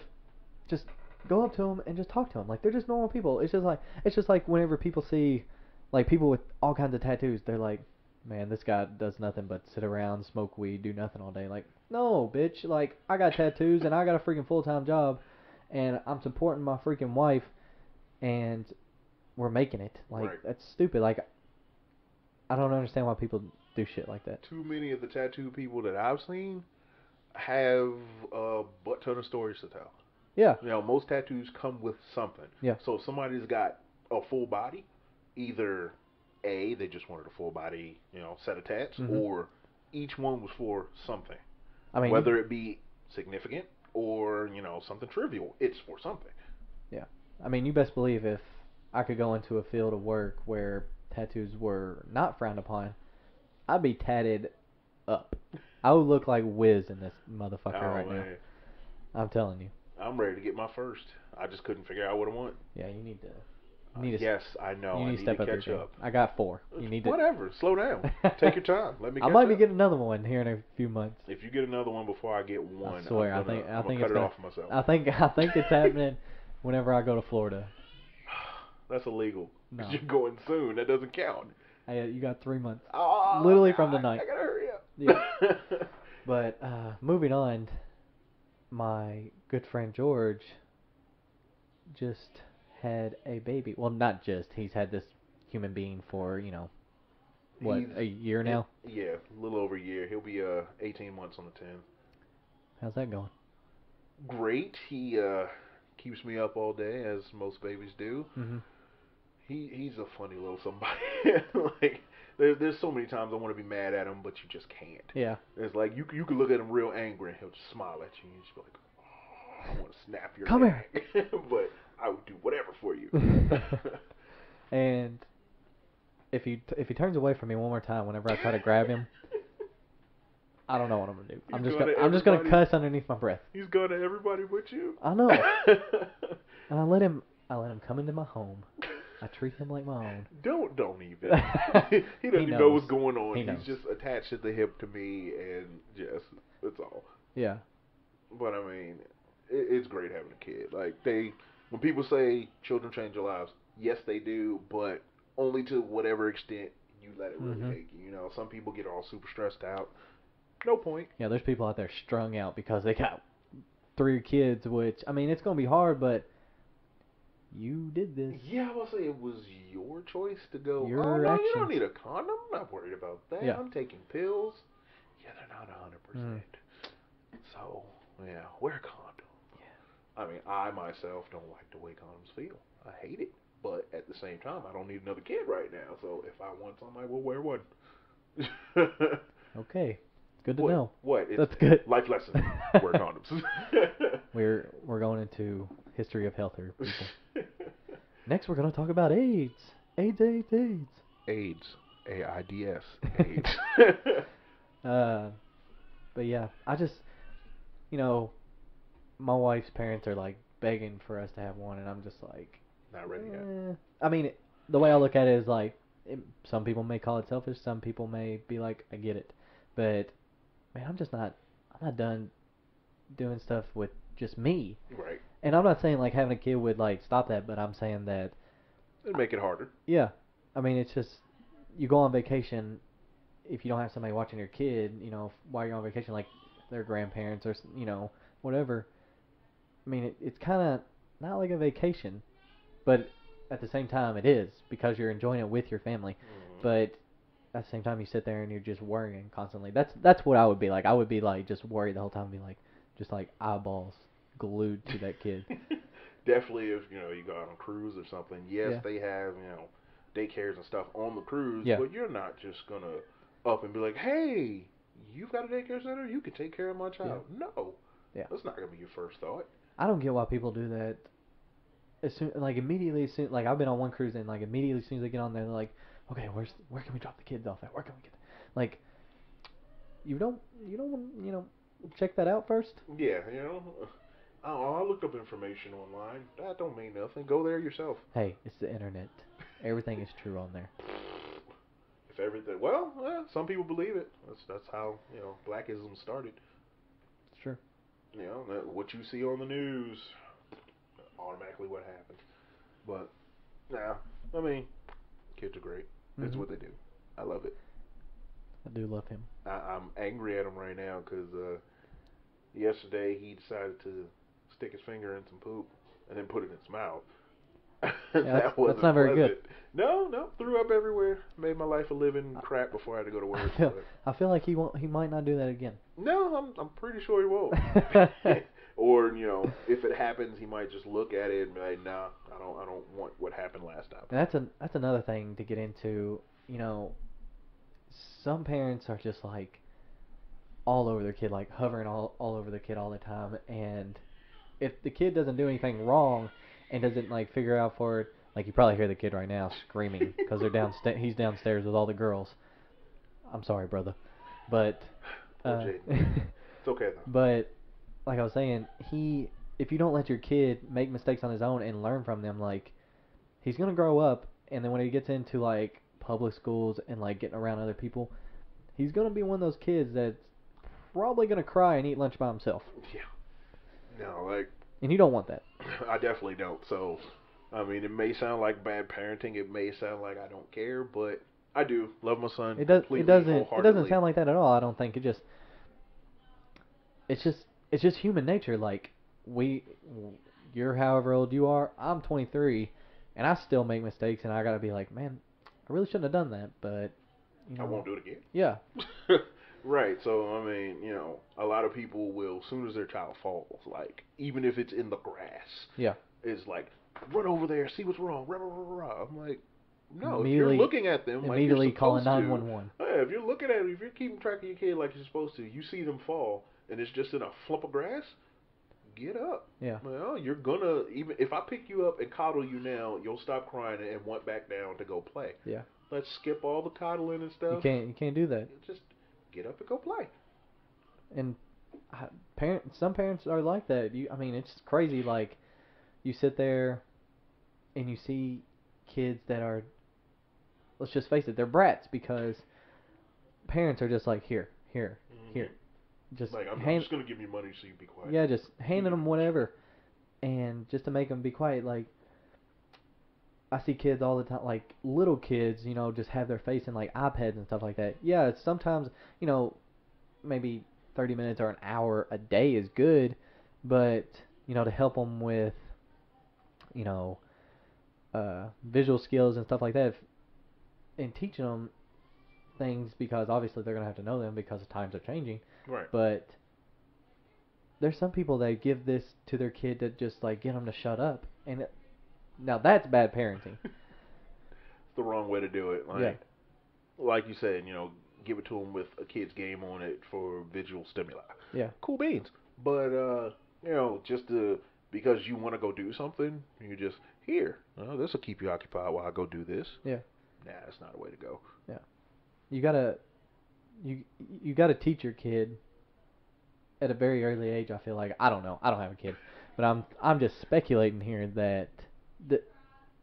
just go up to them and just talk to them like they're just normal people. It's just like whenever people see like people with all kinds of tattoos, they're like, man, this guy does nothing but sit around, smoke weed, do nothing all day. Like, no, bitch. Like, I got tattoos and I got a freaking full-time job, and I'm supporting my freaking wife, and we're making it. Like, right. That's stupid. Like, I don't understand why people do shit like that. Too many of the tattoo people that I've seen have a butt ton of stories to tell. Yeah. You know, most tattoos come with something. Yeah. So if somebody's got a full body, either A, they just wanted a full body, set of tats, mm-hmm. or each one was for something. I mean, whether it be significant or, something trivial, it's for something. Yeah. I mean, you best believe if I could go into a field of work where tattoos were not frowned upon, I'd be tatted up. I would look like Wiz in this motherfucker right now. I'm telling you. I'm ready to get my first. I just couldn't figure out what I want. Yeah, you need to. Yes, I know. You I need to step to up catch your up. I got 4. You need to. Whatever. Slow down. Take your time. Let me. I might be getting another one here in a few months. If you get another one before I get one, I swear, I'm gonna cut it off myself. I think it's happening whenever I go to Florida. That's illegal. No. You're going soon. That doesn't count. Hey, you got 3 months. Oh, literally from the night. I gotta hurry up. Yeah. But moving on, my good friend George just had a baby. Well, not just. He's had this human being for, a year now? Yeah, a little over a year. He'll be 18 months on the 10th. How's that going? Great. He keeps me up all day, as most babies do. Mm-hmm. He's a funny little somebody. Like, there's so many times I want to be mad at him, but you just can't. Yeah. It's like you can look at him real angry, and he'll just smile at you, and you'll just be like, oh, I want to snap your neck. Here. But I would do whatever for you. And if he turns away from me one more time whenever I try to grab him, I don't know what I'm gonna do. I'm just gonna cuss underneath my breath. He's going to everybody but you. I know. And I let him come into my home. I treat him like my own. Don't even. He doesn't even know what's going on. He's just attached at the hip to me, and just that's all. Yeah. But I mean, it's great having a kid. Like when people say children change your lives, yes they do, but only to whatever extent you let it really take you. Some people get all super stressed out. No point. Yeah, there's people out there strung out because they got 3 kids, which I mean it's gonna be hard, but you did this. Yeah, I will say it was your choice to go. Your Oh no, you don't actions. need a condom. I'm not worried about that. Yeah. I'm taking pills. Yeah, they're not 100%. So yeah, wear a condom. Yeah. I mean, I myself don't like the way condoms feel. I hate it, but at the same time, I don't need another kid right now. So if I want some, I will wear one. Okay. Good to What? know. What? That's good. Life lesson. Wear condoms. We're going into history of health here, people. Next, we're gonna talk about AIDS. AIDS. AIDS. AIDS. AIDS. But yeah, I just, you know, my wife's parents are like begging for us to have one, and I'm just like, Not ready yet. I mean, the way I look at it is like, some people may call it selfish, some people may be like, I get it, but man, I'm not done doing stuff with just me. Right. And I'm not saying like having a kid would like stop that, but I'm saying that It'd make it harder. yeah, I mean it's just you go on vacation if you don't have somebody watching your kid, you know, while you're on vacation, like their grandparents or you know whatever. I mean it's kind of not like a vacation, but at the same time it is because you're enjoying it with your family. But at the same time you sit there and you're just worrying constantly. That's what I would be like. I would be like just worried the whole time, be like just like eyeballs glued to that kid. Definitely, if you go out on a cruise or something. Yes, Yeah. they have daycares and stuff on the cruise, Yeah. but you're not just gonna up and be like, "Hey, you've got a daycare center. You can take care of my child." No, Yeah. that's not gonna be your first thought. I don't get why people do that. As soon, like immediately, as soon, like I've been on one cruise and like immediately as soon as they get on there, they're like, okay, where can we drop the kids off at? Where can we get? Like, you don't check that out first. Yeah, I looked up information online. That don't mean nothing. Go there yourself. Hey, it's the internet. Everything is true on there. If everything, well, some people believe it. That's how blackism started. Sure. What you see on the news, automatically what happens. But nah, I mean, kids are great. It's what they do. I love it. I do love him. I'm angry at him right now because yesterday he decided to stick his finger in some poop and then put it in his mouth. Yeah, that's not very good. No, threw up everywhere. Made my life a living crap before I had to go to work. I feel like he might not do that again. No, I'm pretty sure he won't. Or if it happens, he might just look at it and be like, "Nah, I don't want what happened last time." And that's another thing to get into. Some parents are just like all over their kid, like hovering all over their kid all the time, and if the kid doesn't do anything wrong and doesn't like figure out for it, like you probably hear the kid right now screaming because they're he's downstairs with all the girls. I'm sorry, brother, but it's okay though. But like I was saying, if you don't let your kid make mistakes on his own and learn from them, like he's gonna grow up, and then when he gets into like public schools and like getting around other people, he's gonna be one of those kids that's probably gonna cry and eat lunch by himself. Yeah. No, like. And you don't want that. I definitely don't. So, I mean, it may sound like bad parenting. It may sound like I don't care, but I do love my son. It doesn't wholeheartedly. sound like that at all. I don't think it's just human nature. Like you're however old you are. I'm 23, and I still make mistakes, and I gotta be like, man, I really shouldn't have done that, but I won't do it again. Yeah. Right. So I mean, a lot of people will, as soon as their child falls, like even if it's in the grass, yeah, it's like run over there, see what's wrong. Rah, rah, rah, rah. I'm like, no. If Immediately- you're looking at them, like Immediately you're calling supposed to. 911. Yeah, if you're looking at it, if you're keeping track of your kid like you're supposed to, you see them fall, and it's just in a flump of grass. Get up. Yeah. Well, you're gonna, even if I pick you up and coddle you now, you'll stop crying and want back down to go play. Yeah. Let's skip all the coddling and stuff. You can't do that. Just get up and go play. And some parents are like that. I mean, it's crazy. Like, you sit there and you see kids that are, let's just face it, they're brats because parents are just like, here. Just like, I'm just going to give you money so you be quiet. Yeah, just handing them whatever. And just to make them be quiet, like, I see kids all the time, like, little kids, just have their face in, like, iPads and stuff like that. Yeah, it's sometimes, maybe 30 minutes or an hour a day is good, But to help them with you know visual skills and stuff like that, and teaching them things because obviously they're gonna have to know them because the times are changing. Right. But there's some people that give this to their kid to just like get them to shut up, and now that's bad parenting. It's the wrong way to do it. Yeah. Like you said, give it to them with a kid's game on it for visual stimuli. Yeah. Cool beans. But just because you want to go do something, you just here. This will keep you occupied while I go do this. Yeah. Nah, that's not a way to go. Yeah. You gotta teach your kid at a very early age. I feel like I don't know. I don't have a kid, but I'm just speculating here that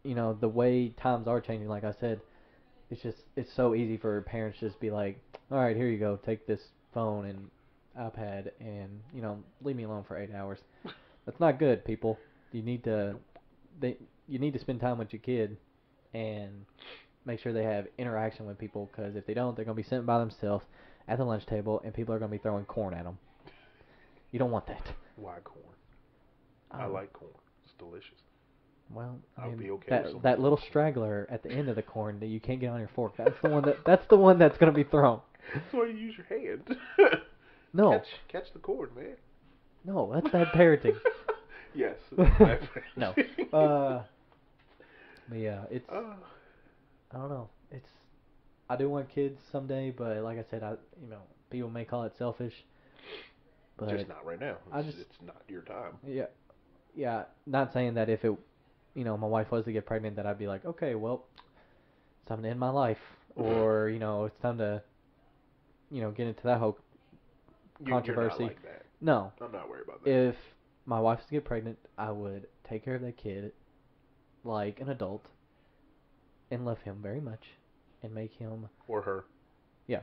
the way times are changing. Like I said, it's so easy for parents to just be like, all right, here you go, take this phone and iPad and leave me alone for 8 hours. That's not good, people. You need to spend time with your kid and make sure they have interaction with people, because if they don't, they're going to be sitting by themselves at the lunch table and people are going to be throwing corn at them. You don't want that. Why corn? I like corn. It's delicious. Well, I'll be okay with some that little straggler at the end of the corn that you can't get on your fork. That's the one that's going to be thrown. That's why you use your hand. No. Catch the corn, man. No, that's bad parenting. Yes. Bad No. parenting. But yeah, it's I don't know. I do want kids someday, but like I said, people may call it selfish. But just not right now. It's not your time. Yeah. Not saying that if it, my wife was to get pregnant, that I'd be like, okay, well, it's time to end my life, or it's time to, get into that whole controversy. You're not like that. No, I'm not worried about that. if my wife was to get pregnant, I would take care of that kid like an adult and love him very much and make him. Or her. Yeah,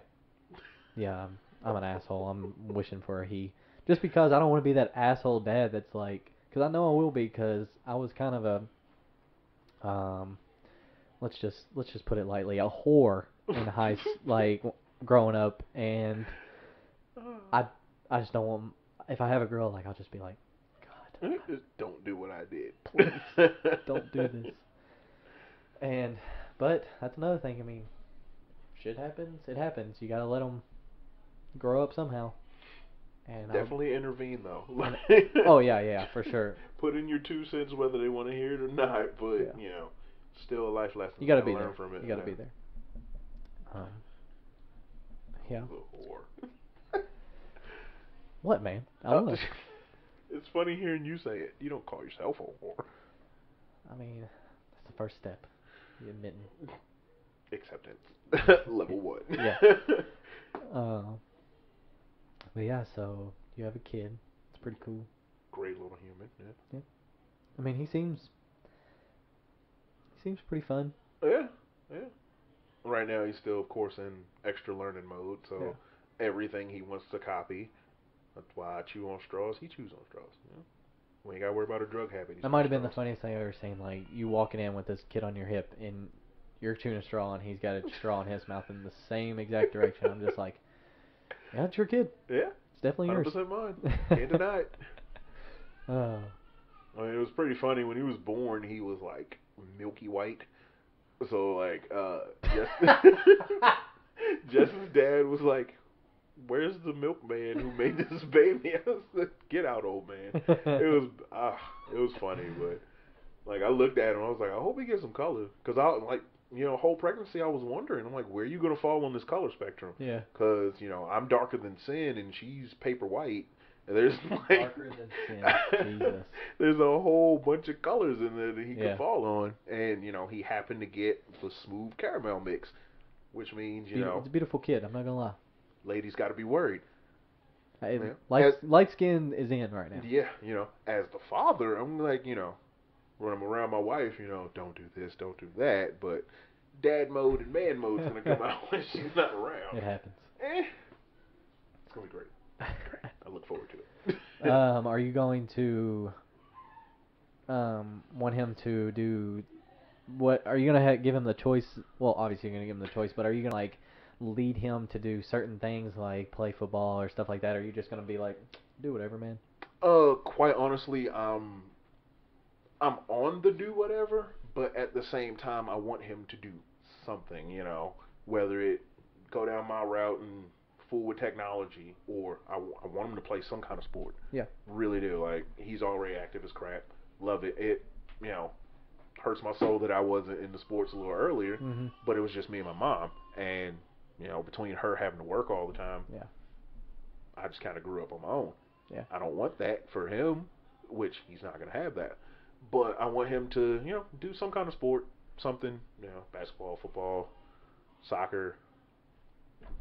I'm an asshole. I'm wishing for a he. Just because I don't want to be that asshole dad that's like, because I know I will be, because I was kind of a, let's just put it lightly, a whore in growing up, and I just don't want, if I have a girl, like, I'll just be like, God, Just don't do what I did. please, don't do this. But that's another thing. I mean, shit happens. It happens. You gotta let them grow up somehow. And definitely intervene though. Oh yeah, for sure. Put in your 2 cents whether they want to hear it or not, but still a life lesson. You gotta be there. From it. You gotta be there. Yeah. Whore. What, man? I don't know. It's funny hearing you say it. You don't call yourself a whore. I mean, that's the first step. You admitting. Acceptance. Level 1. Yeah. But yeah, so you have a kid. It's pretty cool. Great little human. Yeah. I mean, he seems pretty fun. Yeah. Right now, he's still, of course, in extra learning mode, so everything he wants to copy. That's why I chew on straws. He chews on straws. We ain't got to worry about a drug habit. That might have been the funniest thing I've ever seen. Like, you walking in with this kid on your hip, and you're chewing a straw, and he's got a straw in his mouth in the same exact direction. I'm just like, yeah, it's your kid. Yeah. It's definitely yours. 100% mine. Can't deny it. Oh. I mean, it was pretty funny. When he was born, he was, like, milky white. So, like, Jess's dad was like, where's the milkman who made this baby? I was like, get out, old man. It was funny, but, like, I looked at him, I was like, I hope he gets some color. Because, whole pregnancy, I was wondering, I'm like, where are you going to fall on this color spectrum? Yeah. Because, I'm darker than sin, and she's paper white. And there's, like, darker than sin. Jesus. There's a whole bunch of colors in there that he could fall on. And, he happened to get the smooth caramel mix, which means, it's a beautiful kid, I'm not going to lie. Ladies got to be worried. Light skin is in right now. Yeah, as the father, I'm like, when I'm around my wife, don't do this, don't do that. But dad mode and man mode's going to come out when she's not around. It happens. It's going to be great. I look forward to it. Are you going to want him to do what? Are you gonna give him the choice? Well, obviously you're gonna give him the choice, but are you gonna like lead him to do certain things like play football or stuff like that? Or are you just gonna be like, do whatever, man? Quite honestly, I'm on the do whatever, but at the same time, I want him to do something. Whether it go down my route and fool with technology, or I want him to play some kind of sport. Yeah. Really do. Like, he's already active as crap. Love it. It you know hurts my soul that I wasn't in the sports a little earlier, Mm-hmm. but it was just me and my mom, and between her having to work all the time, Yeah. I just kind of grew up on my own. Yeah. I don't want that for him, which he's not going to have that. But I want him to, do some kind of sport, something, basketball, football, soccer,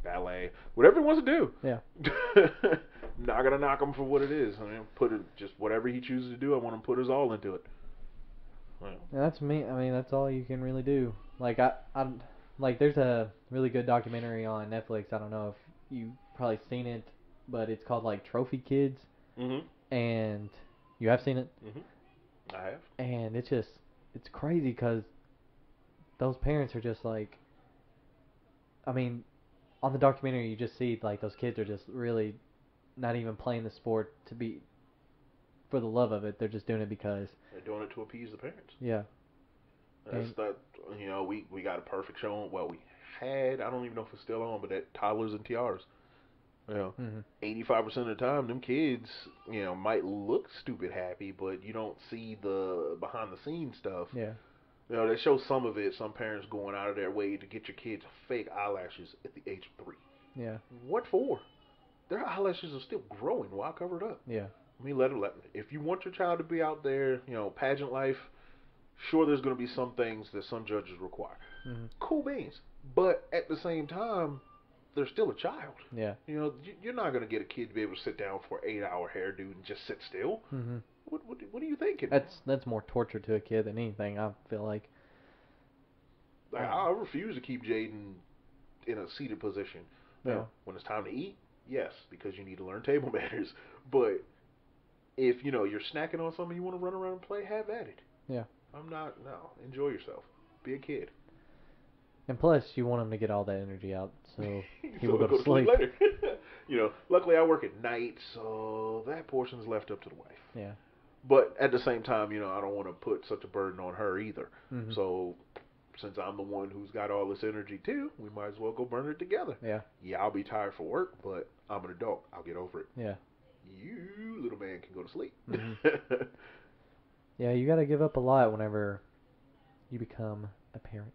ballet, whatever he wants to do. Yeah. Not gonna knock him for what it is. I mean, just whatever he chooses to do. I want him to put his all into it. Yeah, that's me. I mean, that's all you can really do. Like I'm like, there's a really good documentary on Netflix. I don't know if you probably seen it, but it's called like Trophy Kids, and you have seen it. I have. And it's crazy because those parents are just like, I mean, on the documentary you just see like those kids are just really not even playing the sport to be for the love of it. They're just doing it because they're doing it to appease the parents. Yeah. That's that. We got a perfect show on. Well, we had. I don't even know if it's still on, but that Toddlers and Tiaras. 85% of the time, them kids, might look stupid happy, but you don't see the behind the scenes stuff. Yeah. They show some of it. Some parents going out of their way to get your kids fake eyelashes at the age of 3. Yeah. What for? Their eyelashes are still growing. Why cover it up? Yeah. I mean, let them. If you want your child to be out there, pageant life, sure, there's going to be some things that some judges require. Cool beans. But at the same time, they're still a child. Yeah. You're not going to get a kid to be able to sit down for an 8-hour hairdo and just sit still. What are you thinking? That's more torture to a kid than anything, I feel like. I refuse to keep Jaden in a seated position. Yeah. When it's time to eat, yes, because you need to learn table manners. But if you're snacking on something, you want to run around and play, have at it. Yeah. No, enjoy yourself. Be a kid. And plus, you want him to get all that energy out, so he will he'll go to sleep later. Luckily I work at night, so that portion's left up to the wife. Yeah. But at the same time, I don't want to put such a burden on her either. So since I'm the one who's got all this energy too, we might as well go burn it together. Yeah. Yeah, I'll be tired for work, but I'm an adult. I'll get over it. Yeah. You, little man, can go to sleep. Yeah, you got to give up a lot whenever you become a parent.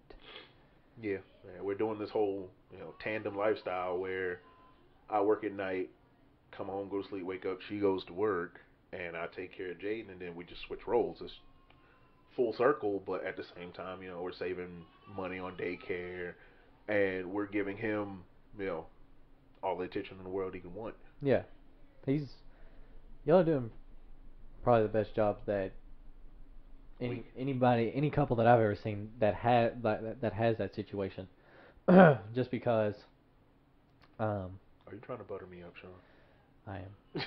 Yeah, we're doing this whole, tandem lifestyle where I work at night, come home, go to sleep, wake up, she goes to work, and I take care of Jaden, and then we just switch roles. It's full circle, but at the same time, we're saving money on daycare, and we're giving him, all the attention in the world he can want. Yeah. Y'all are doing probably the best job that any couple that I've ever seen that has that situation. Just because. Are you trying to butter me up, Sean? I am.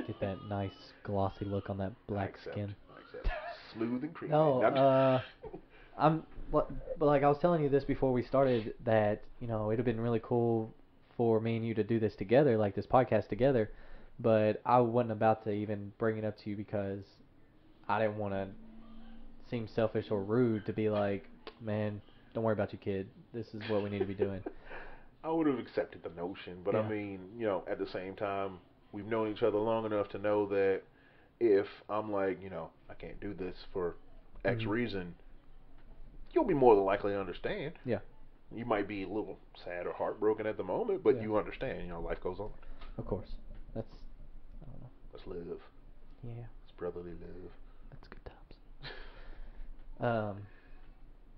Get that nice glossy look on that black skin. I accept. Smooth and creamy. No, but like I was telling you this before we started, that it'd have been really cool for me and you to do this together, like this podcast together. But I wasn't about to even bring it up to you because I didn't want to seem selfish or rude to be like, man, don't worry about your kid. This is what we need to be doing. I would have accepted the notion, but yeah. I mean, at the same time, we've known each other long enough to know that if I'm like, I can't do this for X reason, you'll be more than likely to understand. Yeah. You might be a little sad or heartbroken at the moment, but you understand. Life goes on. Of course. I don't know. Let's live. Yeah. It's brotherly love. That's good times.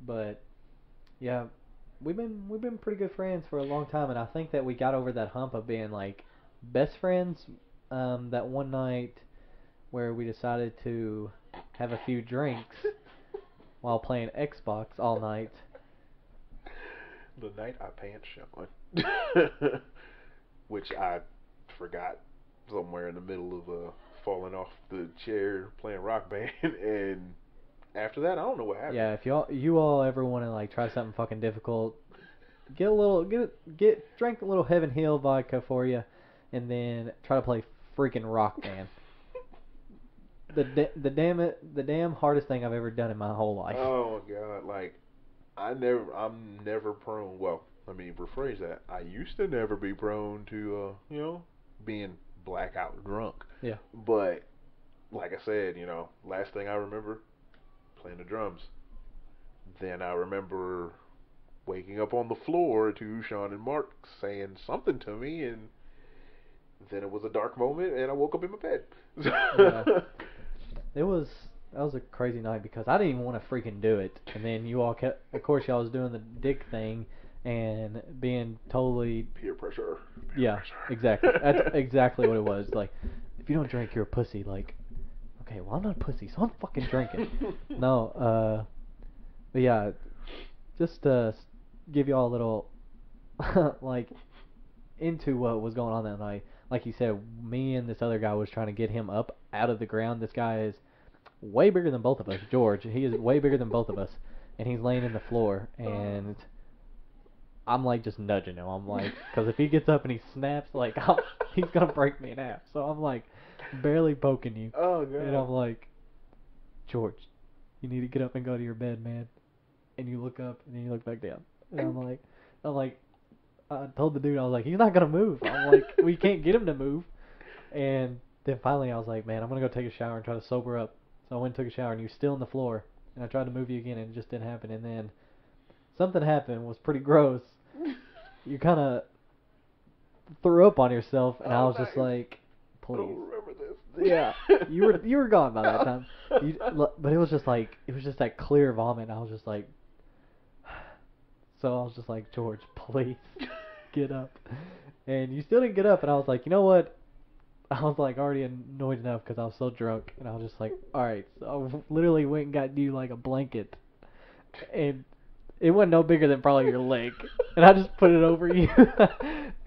But yeah, we've been pretty good friends for a long time, and I think that we got over that hump of being like best friends. That one night where we decided to have a few drinks while playing Xbox all night. The night I pants Sean, which I forgot somewhere in the middle of falling off the chair playing Rock Band, and after that I don't know what happened. Yeah, if you all ever want to like try something fucking difficult, drink a little Heaven Hill vodka for you, and then try to play freaking Rock Band. the damn hardest thing I've ever done in my whole life. Oh my god! Like I'm never prone. Well, let me rephrase that. I used to never be prone to, being blackout drunk. Yeah. But like I said, last thing I remember, playing the drums. Then I remember waking up on the floor to Sean and Mark saying something to me, and then it was a dark moment, and I woke up in my bed. Yeah. That was a crazy night because I didn't even want to freaking do it, and then you all kept. Of course, y'all was doing the dick thing and being totally Peer pressure. Exactly. That's exactly what it was. Like, if you don't drink, you're a pussy. Like, okay, well I'm not a pussy, so I'm fucking drinking. No, but yeah, just to give y'all a little like into what was going on that night. Like you said, me and this other guy was trying to get him up out of the ground. This guy is way bigger than both of us. George, he is way bigger than both of us, and he's laying in the floor, and I'm like just nudging him. I'm like, because if he gets up and he snaps, like he's gonna break me in half. So I'm like barely poking you. Oh god. And I'm like, George, you need to get up and go to your bed, man. And you look up and then you look back down. And I'm like, I told the dude, I was like, he's not gonna move. I'm like, we can't get him to move. And then finally I was like, man, I'm gonna go take a shower and try to sober up. So I went and took a shower, and you were still on the floor. And I tried to move you again, and it just didn't happen. And then something happened, was pretty gross. You kind of threw up on yourself, and I was just like, I please. don't remember this. Yeah, you were gone by that time. But it was just that clear vomit. And I was just like, so I was just like, George, please get up. And you still didn't get up, and I was like, you know what? I was like already annoyed enough because I was so drunk, and I was just like, all right. So I literally went and got you like a blanket, and it wasn't no bigger than probably your leg, and I just put it over you,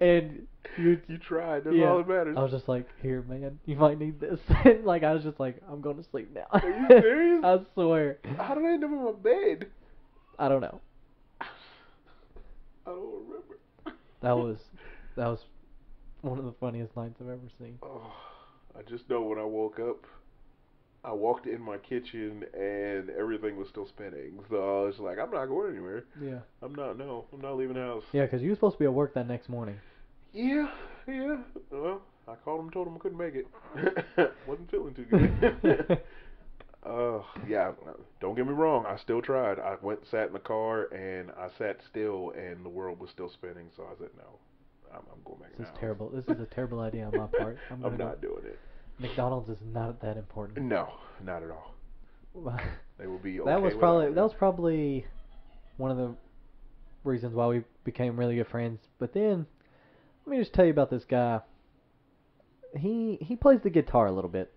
and you tried. That's all that matters. I was just like, here, man, you might need this. And like I was just like, I'm going to sleep now. Are you serious? I swear. How did I end up in my bed? I don't know. I don't remember. That was one of the funniest nights I've ever seen. Oh, I just know when I woke up, I walked in my kitchen and everything was still spinning. So I was like, I'm not going anywhere. Yeah. I'm not leaving the house. Yeah, because you were supposed to be at work that next morning. Yeah. Well, I called him, told him I couldn't make it. Wasn't feeling too good. Yeah, don't get me wrong. I still tried. I went and sat in the car, and I sat still, and the world was still spinning. So I said, no, I'm going back now. This is terrible. This is a terrible idea on my part. I'm not doing it. McDonald's is not that important. No, not at all. They will be okay. That was probably one of the reasons why we became really good friends. But then, let me just tell you about this guy. He plays the guitar a little bit,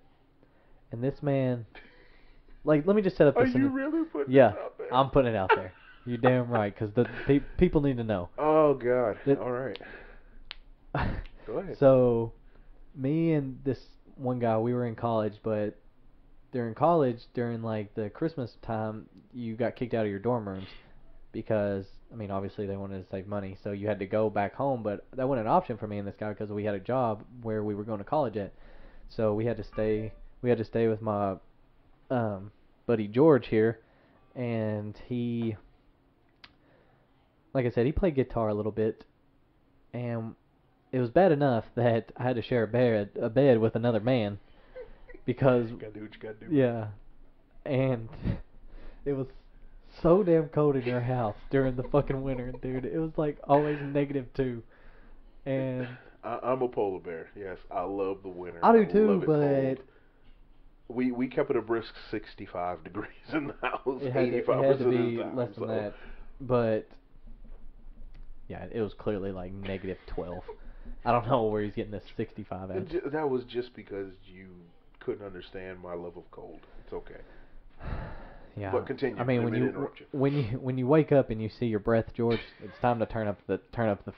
and this man, like, let me just set up this. Are you really putting it out there? I'm putting it out there. You're damn right, because the people need to know. Oh God! All right. Go ahead. So, me and this one guy, we were in college, but during like the Christmas time, you got kicked out of your dorm rooms because, I mean, obviously they wanted to save money, so you had to go back home, but that wasn't an option for me and this guy because we had a job where we were going to college at. So we had to stay with my buddy George here, and he, like I said, he played guitar a little bit, and it was bad enough that I had to share a bed with another man because you gotta do what you gotta do. Yeah, and it was so damn cold in your house during the fucking winter, dude. It was like always -2, and I'm a polar bear. Yes, I love the winter. I do too, love it but cold. We kept it a brisk 65 degrees in the house. it had 85% to of be the time, less than that. But yeah, it was clearly like -12. I don't know where he's getting this 65 at. That was just because you couldn't understand my love of cold. It's okay. Yeah. But continue. I mean, when you wake up and you see your breath, George, it's time to turn up the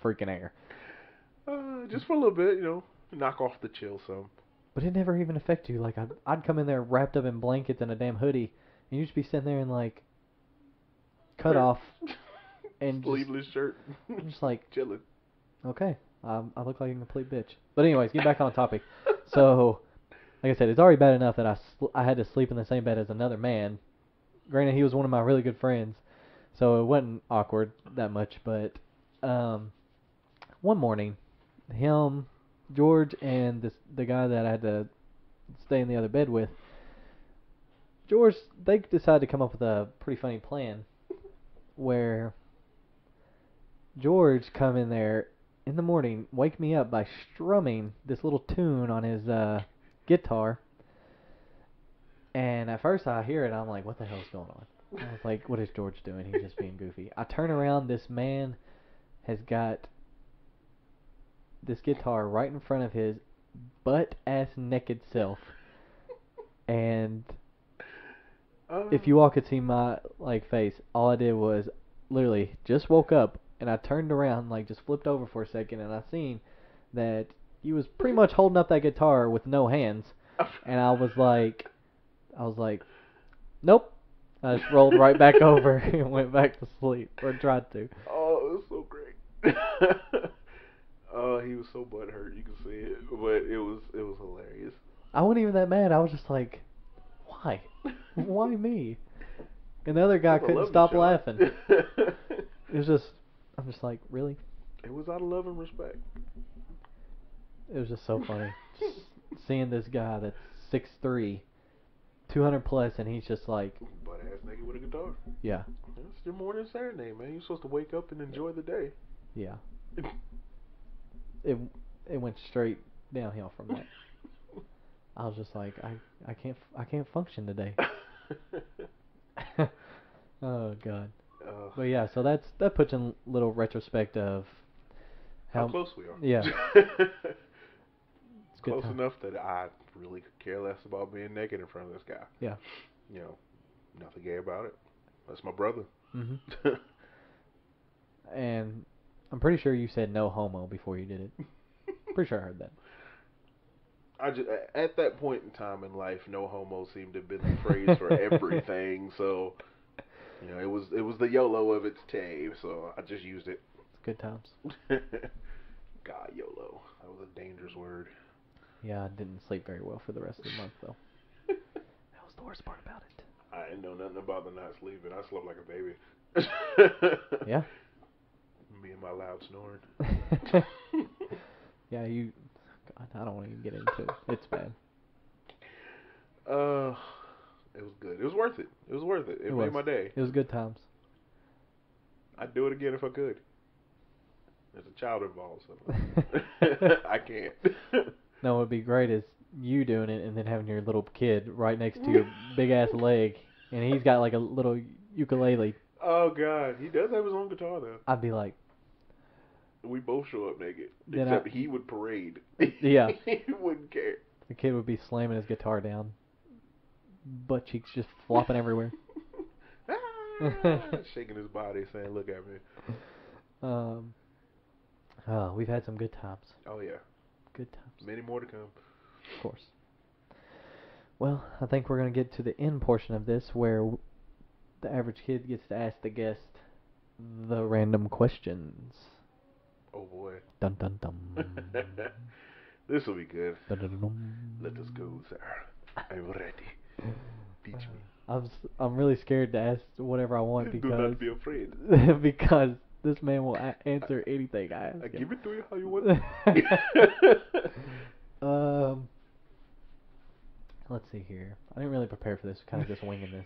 freaking air. Just for a little bit, knock off the chill some. But it never even affected you. Like I'd come in there wrapped up in blankets and a damn hoodie, and you'd just be sitting there in like cut off and sleeveless shirt, just like chilling. Okay, I look like a complete bitch. But anyways, get back on topic. So like I said, it's already bad enough that I had to sleep in the same bed as another man. Granted, he was one of my really good friends, so it wasn't awkward that much. But one morning, him, George, and the guy that I had to stay in the other bed with, George, they decided to come up with a pretty funny plan where George come in there in the morning, wake me up by strumming this little tune on his guitar. And at first I hear it, I'm like, what the hell's going on? I was like, what is George doing? He's just being goofy. I turn around, this man has got this guitar right in front of his butt-ass naked self. And if you all could see my face, all I did was literally just woke up and I turned around, just flipped over for a second, and I seen that he was pretty much holding up that guitar with no hands. And I was like, nope. I just rolled right back over and went back to sleep, or tried to. Oh, it was so great. Oh, he was so butthurt, you can see it, but it was hilarious. I wasn't even that mad. I was just like, why? Why me? And the other guy couldn't stop laughing. It was just, I'm just like, really? It was out of love and respect. It was just so funny. Seeing this guy that's 6'3", 200 plus, and he's just like, butt ass naked with a guitar. Yeah. It's your morning serenade, man. You're supposed to wake up and enjoy the day. Yeah. It went straight downhill from that. I was just like, I can't function today. Oh God. But yeah, so that puts in a little retrospect of how close we are. Yeah. It's close enough that I really could care less about being naked in front of this guy. Yeah. You know, nothing gay about it. That's my brother. Mm-hmm. And I'm pretty sure you said no homo before you did it. Pretty sure I heard that. I just, at that point in time in life, no homo seemed to have been the phrase for everything. So, it was the YOLO of its day. So I just used it. Good times. God, YOLO. That was a dangerous word. Yeah, I didn't sleep very well for the rest of the month, though. That was the worst part about it. I didn't know nothing about the not sleeping. I slept like a baby. Yeah. Me and my loud snoring. Yeah, God, I don't want to even get into it. It's bad. It was good. It was worth it. It was worth it. It made my day. It was good times. I'd do it again if I could. There's a child involved, so I can't. No, what would be great is you doing it and then having your little kid right next to your big ass leg, and he's got like a little ukulele. Oh God, he does have his own guitar though. I'd be like, we both show up naked, then except he would parade. Yeah. He wouldn't care. The kid would be slamming his guitar down, butt cheeks just flopping everywhere. Shaking his body, saying, "Look at me." We've had some good times. Oh yeah, good times. Many more to come. Of course. Well, I think we're gonna get to the end portion of this, where the average kid gets to ask the guest the random questions. Oh boy. Dun dun dun. This will be good. Dun, dun, dun, dun. Let us go, sir. I'm ready. Teach me. I'm really scared to ask whatever I want because do not be afraid. because this man will answer anything I ask. I him. give it to you how you want. Let's see here. I didn't really prepare for this. Kind of just winging this.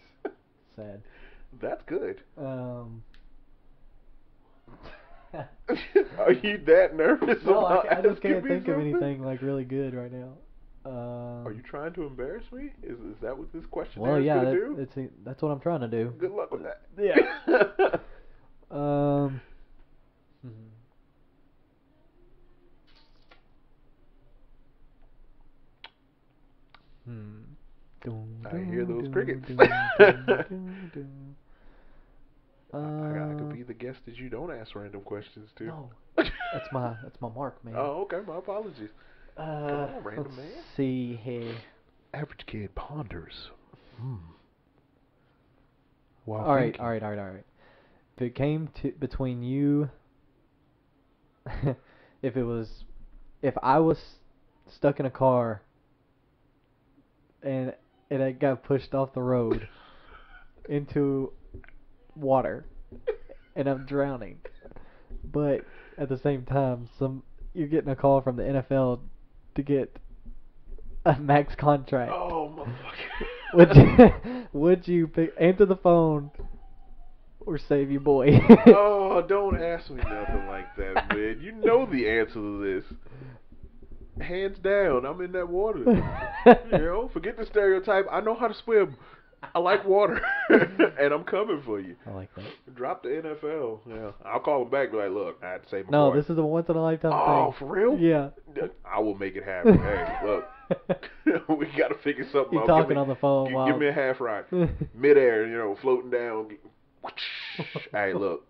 Sad. That's good. Are you that nervous? No, about I just asking can't me think of something? anything like really good right now. Are you trying to embarrass me? Is that what this question Well, is yeah, going to do? that's what I'm trying to do. Good luck with that. Yeah. I hear those crickets. I could be the guest that you don't ask random questions to. No, that's my mark, man. Oh, okay. My apologies. Come on, random let's man. see here. Average kid ponders. Wow. All right. If it came to between you, if I was stuck in a car and I got pushed off the road into water, and I'm drowning. But at the same time, you're getting a call from the NFL to get a max contract. Oh, motherfucker. Would you answer the phone or save your boy? Oh, don't ask me nothing like that, man. You know the answer to this. Hands down, I'm in that water. You know, forget the stereotype. I know how to swim. I like water, and I'm coming for you. I like that. Drop the NFL. Yeah, I'll call him back. And be like, look, I had to save my No, boy. this is a once in a lifetime thing. Oh, for real? Yeah. I will make it happen. Hey, look, we got to figure something You're out. talking on the phone. Give me a half ride, midair, floating down. Hey, look,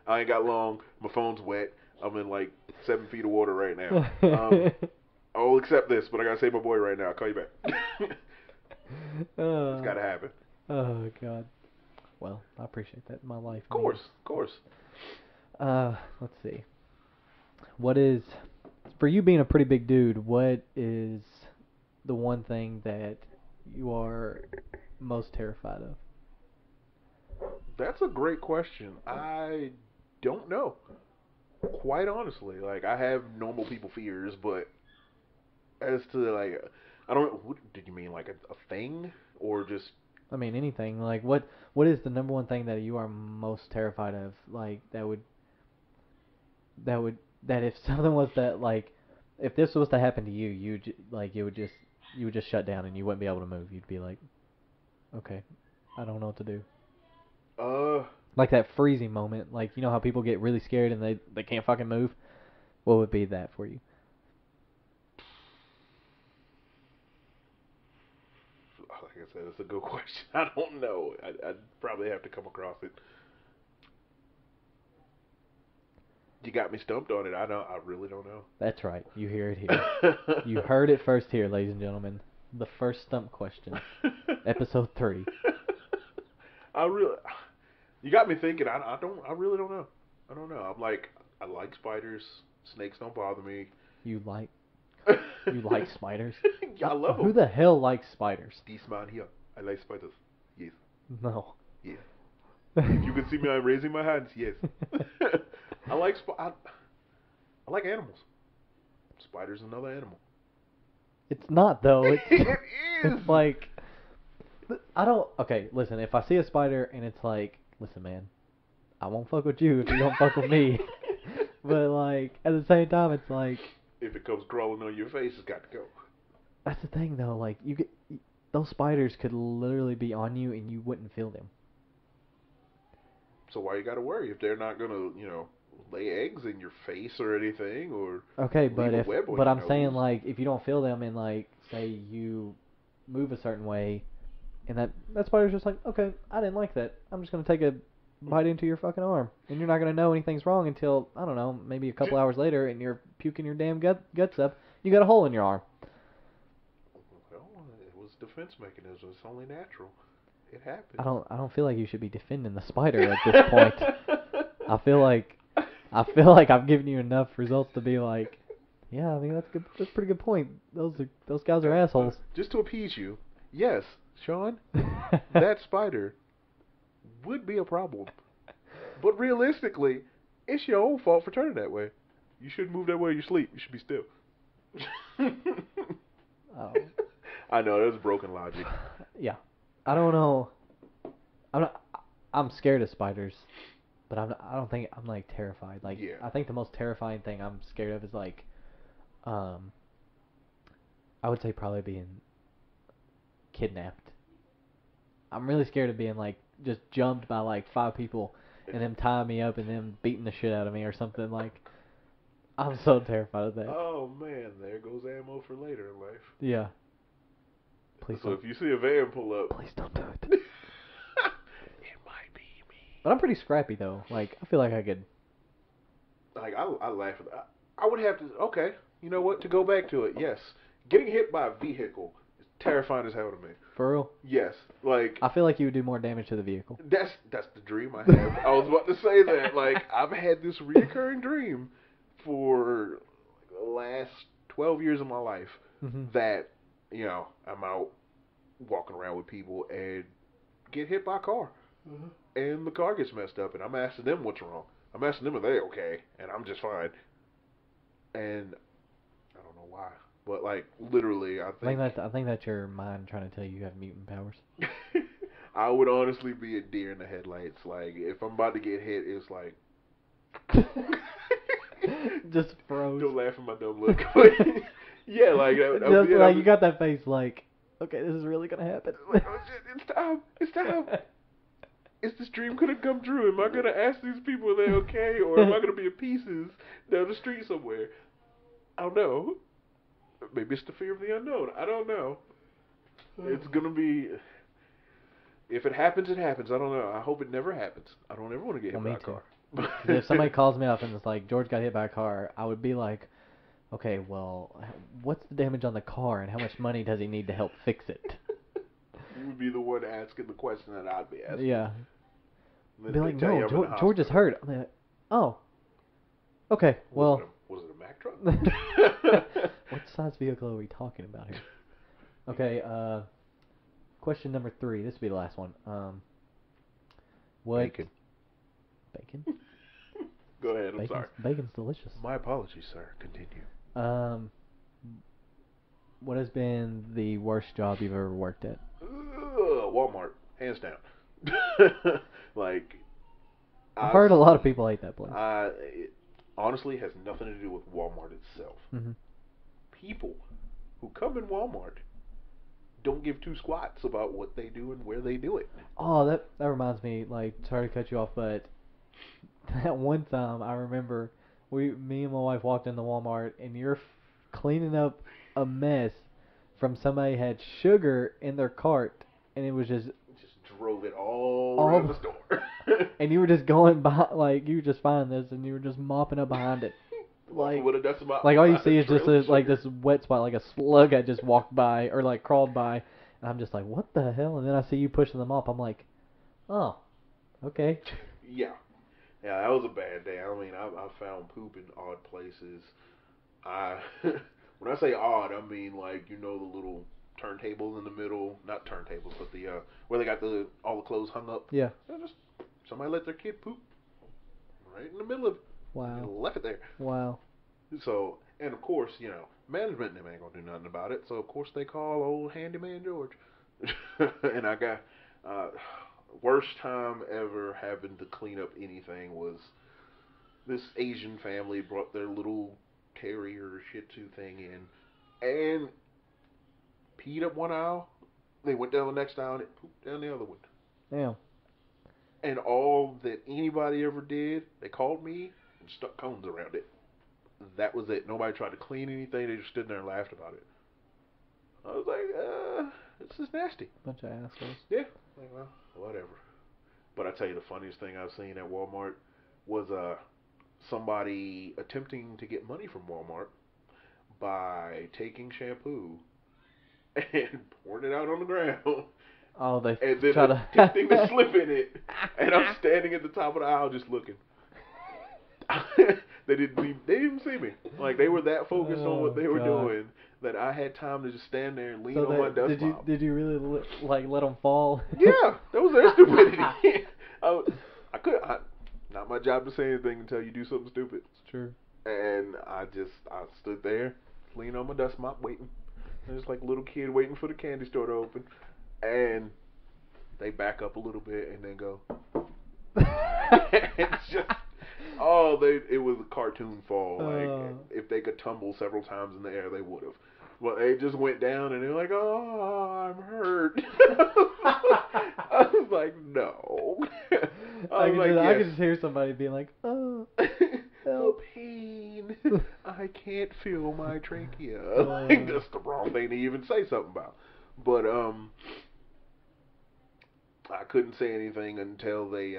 I ain't got long. My phone's wet. I'm in like 7 feet of water right now. I'll accept this, but I gotta save my boy right now. I'll call you back. It's gotta happen. Oh God. Well, I appreciate that in my life. Of course. Let's see. What is, for you being a pretty big dude, what is the one thing that you are most terrified of? That's a great question. I don't know. Quite honestly, like I have normal people fears, but as to like, I don't. What did you mean, like a thing, or just? I mean anything. Like what is the number one thing that you are most terrified of? Like that if something was that, like if this was to happen to you, you would just shut down and you wouldn't be able to move. You'd be like, okay, I don't know what to do. Like that freezing moment. Like, you know how people get really scared and they can't fucking move? What would be that for you? Like I said, it's a good question. I don't know. I'd probably have to come across it. You got me stumped on it. I really don't know. That's right. You hear it here. You heard it first here, ladies and gentlemen. The first stump question. Episode 3. You got me thinking. I really don't know. I don't know. I'm like, I like spiders. Snakes don't bother me. You like spiders? I love them. Who the hell likes spiders? This man here. I like spiders. Yes. No. Yeah. You can see me. I'm raising my hands. Yes. I like animals. Spider's another animal. It's not though. It is. It's like, I don't. Okay, listen. If I see a spider and it's like, listen, man, I won't fuck with you if you don't fuck with me. But like at the same time, it's like, if it comes crawling on your face, it's got to go. That's the thing though. Like those spiders could literally be on you and you wouldn't feel them. So why you got to worry if they're not gonna, lay eggs in your face or anything, or okay, but I'm nose. saying like if you don't feel them and like say you move a certain way, and that spider's just like, okay, I didn't like that. I'm just gonna take a bite into your fucking arm, and you're not gonna know anything's wrong until I don't know, maybe a couple hours later, and you're puking your damn guts up. You got a hole in your arm. Well, it was defense mechanism. It's only natural. It happened. I don't feel like you should be defending the spider at this point. I feel like I've given you enough results to be like, yeah, I mean that's good. That's a pretty good point. Those guys are assholes. Just to appease you, yes, Sean, that spider would be a problem. But realistically, it's your own fault for turning that way. You shouldn't move that way in your sleep. You should be still. Oh. I know that's broken logic. Yeah, I don't know. I'm scared of spiders, but I don't think I'm like terrified. Like yeah. I think the most terrifying thing I'm scared of is like, I would say probably being kidnapped. I'm really scared of being like just jumped by like 5 people and them tying me up and them beating the shit out of me or something. Like I'm so terrified of that. Oh man, there goes ammo for later in life. Yeah. Please So don't. if you see a van pull up, Please don't do it. it might be me. But I'm pretty scrappy though. Like I feel like I could. Like I laugh at that. I would have to. Okay, you know what? To go back to it, yes, getting hit by a vehicle is terrifying as hell to me. For real? Yes, like I feel like you would do more damage to the vehicle. that's the dream I have. I was about to say that. Like I've had this recurring dream for the last 12 years of my life Mm-hmm. that I'm out walking around with people and get hit by a car. And the car gets messed up, and I'm asking them what's wrong. I'm asking them, are they okay? And I'm just fine. And I don't know why, but like literally, I I think that's your mind trying to tell you have mutant powers. I would honestly be a deer in the headlights. Like if I'm about to get hit, it's like Just froze. don't laugh at my dumb look. Yeah, like Just like you got that face, like, okay, this is really gonna happen. Like, oh shit, it's time. It's time. Is this dream gonna come true? Am I gonna ask these people are they okay, or am I gonna be in pieces down the street somewhere? I don't know. Maybe it's the fear of the unknown. I don't know. It's gonna be. If it happens, it happens. I don't know. I hope it never happens. I don't ever want to get hit by a car. If somebody calls me up and it's like, George got hit by a car, I would be like, okay, well, what's the damage on the car and how much money does he need to help fix it? You would be the one asking the question that I'd be asking. Yeah. Then Be they like, tell you no, I'm in the George is hospital. hurt. I'm like, oh. Okay, well. Was it a Mack truck? What size vehicle are we talking about here? Okay, question number 3. This will be the last one. What? Bacon. Bacon? Go ahead, I'm sorry. Bacon's delicious. My apologies, sir. Continue. What has been the worst job you've ever worked at? Walmart, hands down. Like, I've heard a lot of people hate that place. It honestly has nothing to do with Walmart itself. Mm-hmm. People who come in Walmart don't give two squats about what they do and where they do it. Oh, that reminds me. Like, sorry to cut you off, but that one time I remember me and my wife walked into Walmart and you're cleaning up a mess from somebody had sugar in their cart and it was just drove it all around the store. And you were just going by, like, you just find this and you were just mopping up behind it. Like all you see is just like this wet spot, like a slug that just walked by or like crawled by, and I'm just like, what the hell? And then I see you pushing them up. I'm like, oh, okay. Yeah, that was a bad day. I mean, I found poop in odd places. When I say odd, I mean like the little turntables in the middle, not turntables, but the where they got all the clothes hung up. Yeah. Just somebody let their kid poop right in the middle of it. Wow. And left it there. Wow. So, and of course, management them ain't gonna do nothing about it. So of course they call old handyman George. And I got worst time ever having to clean up anything was this Asian family brought their little terrier Shih Tzu thing in and peed up one aisle. They went down the next aisle and it pooped down the other one. Damn. And all that anybody ever did, they called me and stuck cones around it. That was it. Nobody tried to clean anything. They just stood there and laughed about it. I was like, this is nasty. Bunch of assholes. Yeah. Like, well, whatever. But I tell you, the funniest thing I've seen at Walmart was somebody attempting to get money from Walmart by taking shampoo and pouring it out on the ground. Oh, they and then try attempting to slip in it. And I'm standing at the top of the aisle just looking. They didn't even see me. Like, they were that focused on what they were doing that I had time to just stand there and lean on my dust mop. Did you really let them fall? Yeah, that was their stupidity. I could not my job to say anything until you do something stupid. It's true. And I stood there, leaning on my dust mop, waiting. And just like a little kid waiting for the candy store to open. And they back up a little bit and then go. It's just, it was a cartoon fall. Like, if they could tumble several times in the air, they would have. Well, they just went down and they're like, oh, I'm hurt. I was like, no. I could just hear somebody being like, oh, help. The pain. I can't feel my trachea. Like, that's the wrong thing to even say something about. But, I couldn't say anything until they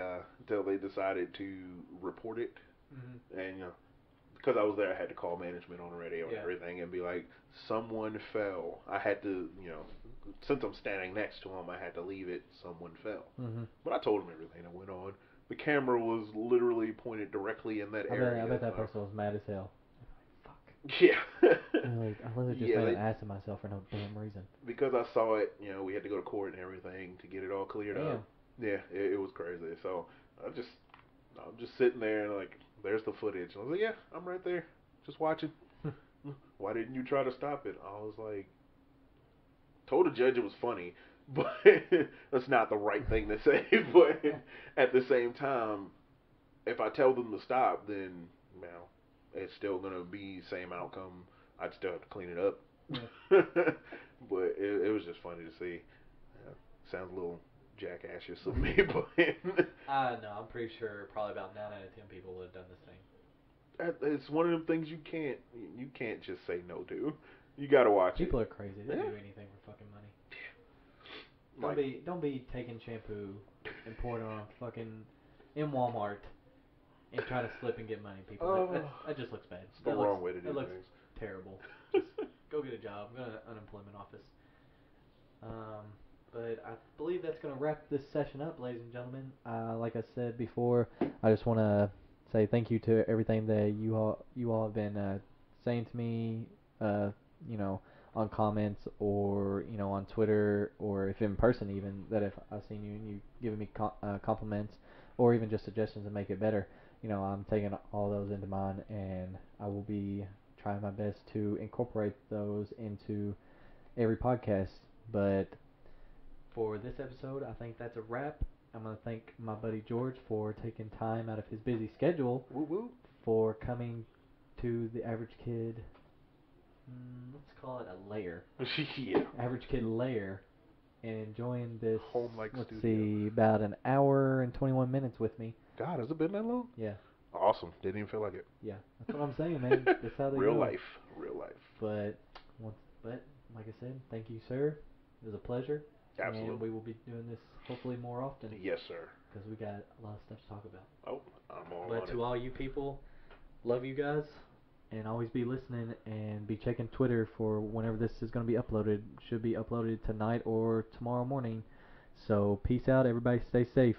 decided to report it. Mm-hmm. And because I was there, I had to call management on the radio and everything and be like, someone fell. I had to, since I'm standing next to him, I had to leave it. Someone fell. Mm-hmm. But I told him everything that went on. The camera was literally pointed directly in that area. I bet that person was mad as hell. Fuck. Yeah. Like, I literally just Yeah, made an they- ass of myself for no damn reason. because I saw it, we had to go to court and everything to get it all cleared Damn. up. Yeah, it was crazy. So I'm just sitting there and like, there's the footage. I was like, yeah, I'm right there, just watching. Why didn't you try to stop it? I was like, told the judge it was funny, but that's not the right thing to say. But at the same time, if I tell them to stop, then it's still gonna be same outcome. I'd still have to clean it up. But it was just funny to see. Sounds a little jackassish of me, but No, I'm pretty sure probably about 9 out of 10 people would have done the same. it's one of them things you can't just say no to. You gotta watch People it. are crazy. They do anything for fucking money. Like, Don't be taking shampoo and pouring it on fucking in Walmart and trying to slip and get money, people. That just looks bad. it's the That wrong looks, way to do It looks things. terrible. Just go get a job. Go to the unemployment office. But I believe that's going to wrap this session up, ladies and gentlemen. Like I said before, I just want to say thank you to everything that you all have been saying to me, on comments or on Twitter, or if in person even, that if I've seen you and you giving me compliments or even just suggestions to make it better. I'm taking all those into mind, and I will be trying my best to incorporate those into every podcast. But for this episode, I think that's a wrap. I'm going to thank my buddy George for taking time out of his busy schedule Woo woo. for coming to the Average Kid, let's call it a lair. Yeah. Average Kid lair, and enjoying this, Home-like let's studio. see, about an hour and 21 minutes with me. God, has it been that long? Yeah. Awesome. Didn't even feel like it. Yeah, that's what I'm saying, man. That's how they Real go. life. But like I said, thank you, sir. It was a pleasure. Absolutely. And we will be doing this hopefully more often. Yes, sir. Because we got a lot of stuff to talk about. Oh, I'm all But on to it. all you people, love you guys, and always be listening and be checking Twitter for whenever this is going to be uploaded. Should be uploaded tonight or tomorrow morning. So peace out, everybody. Stay safe.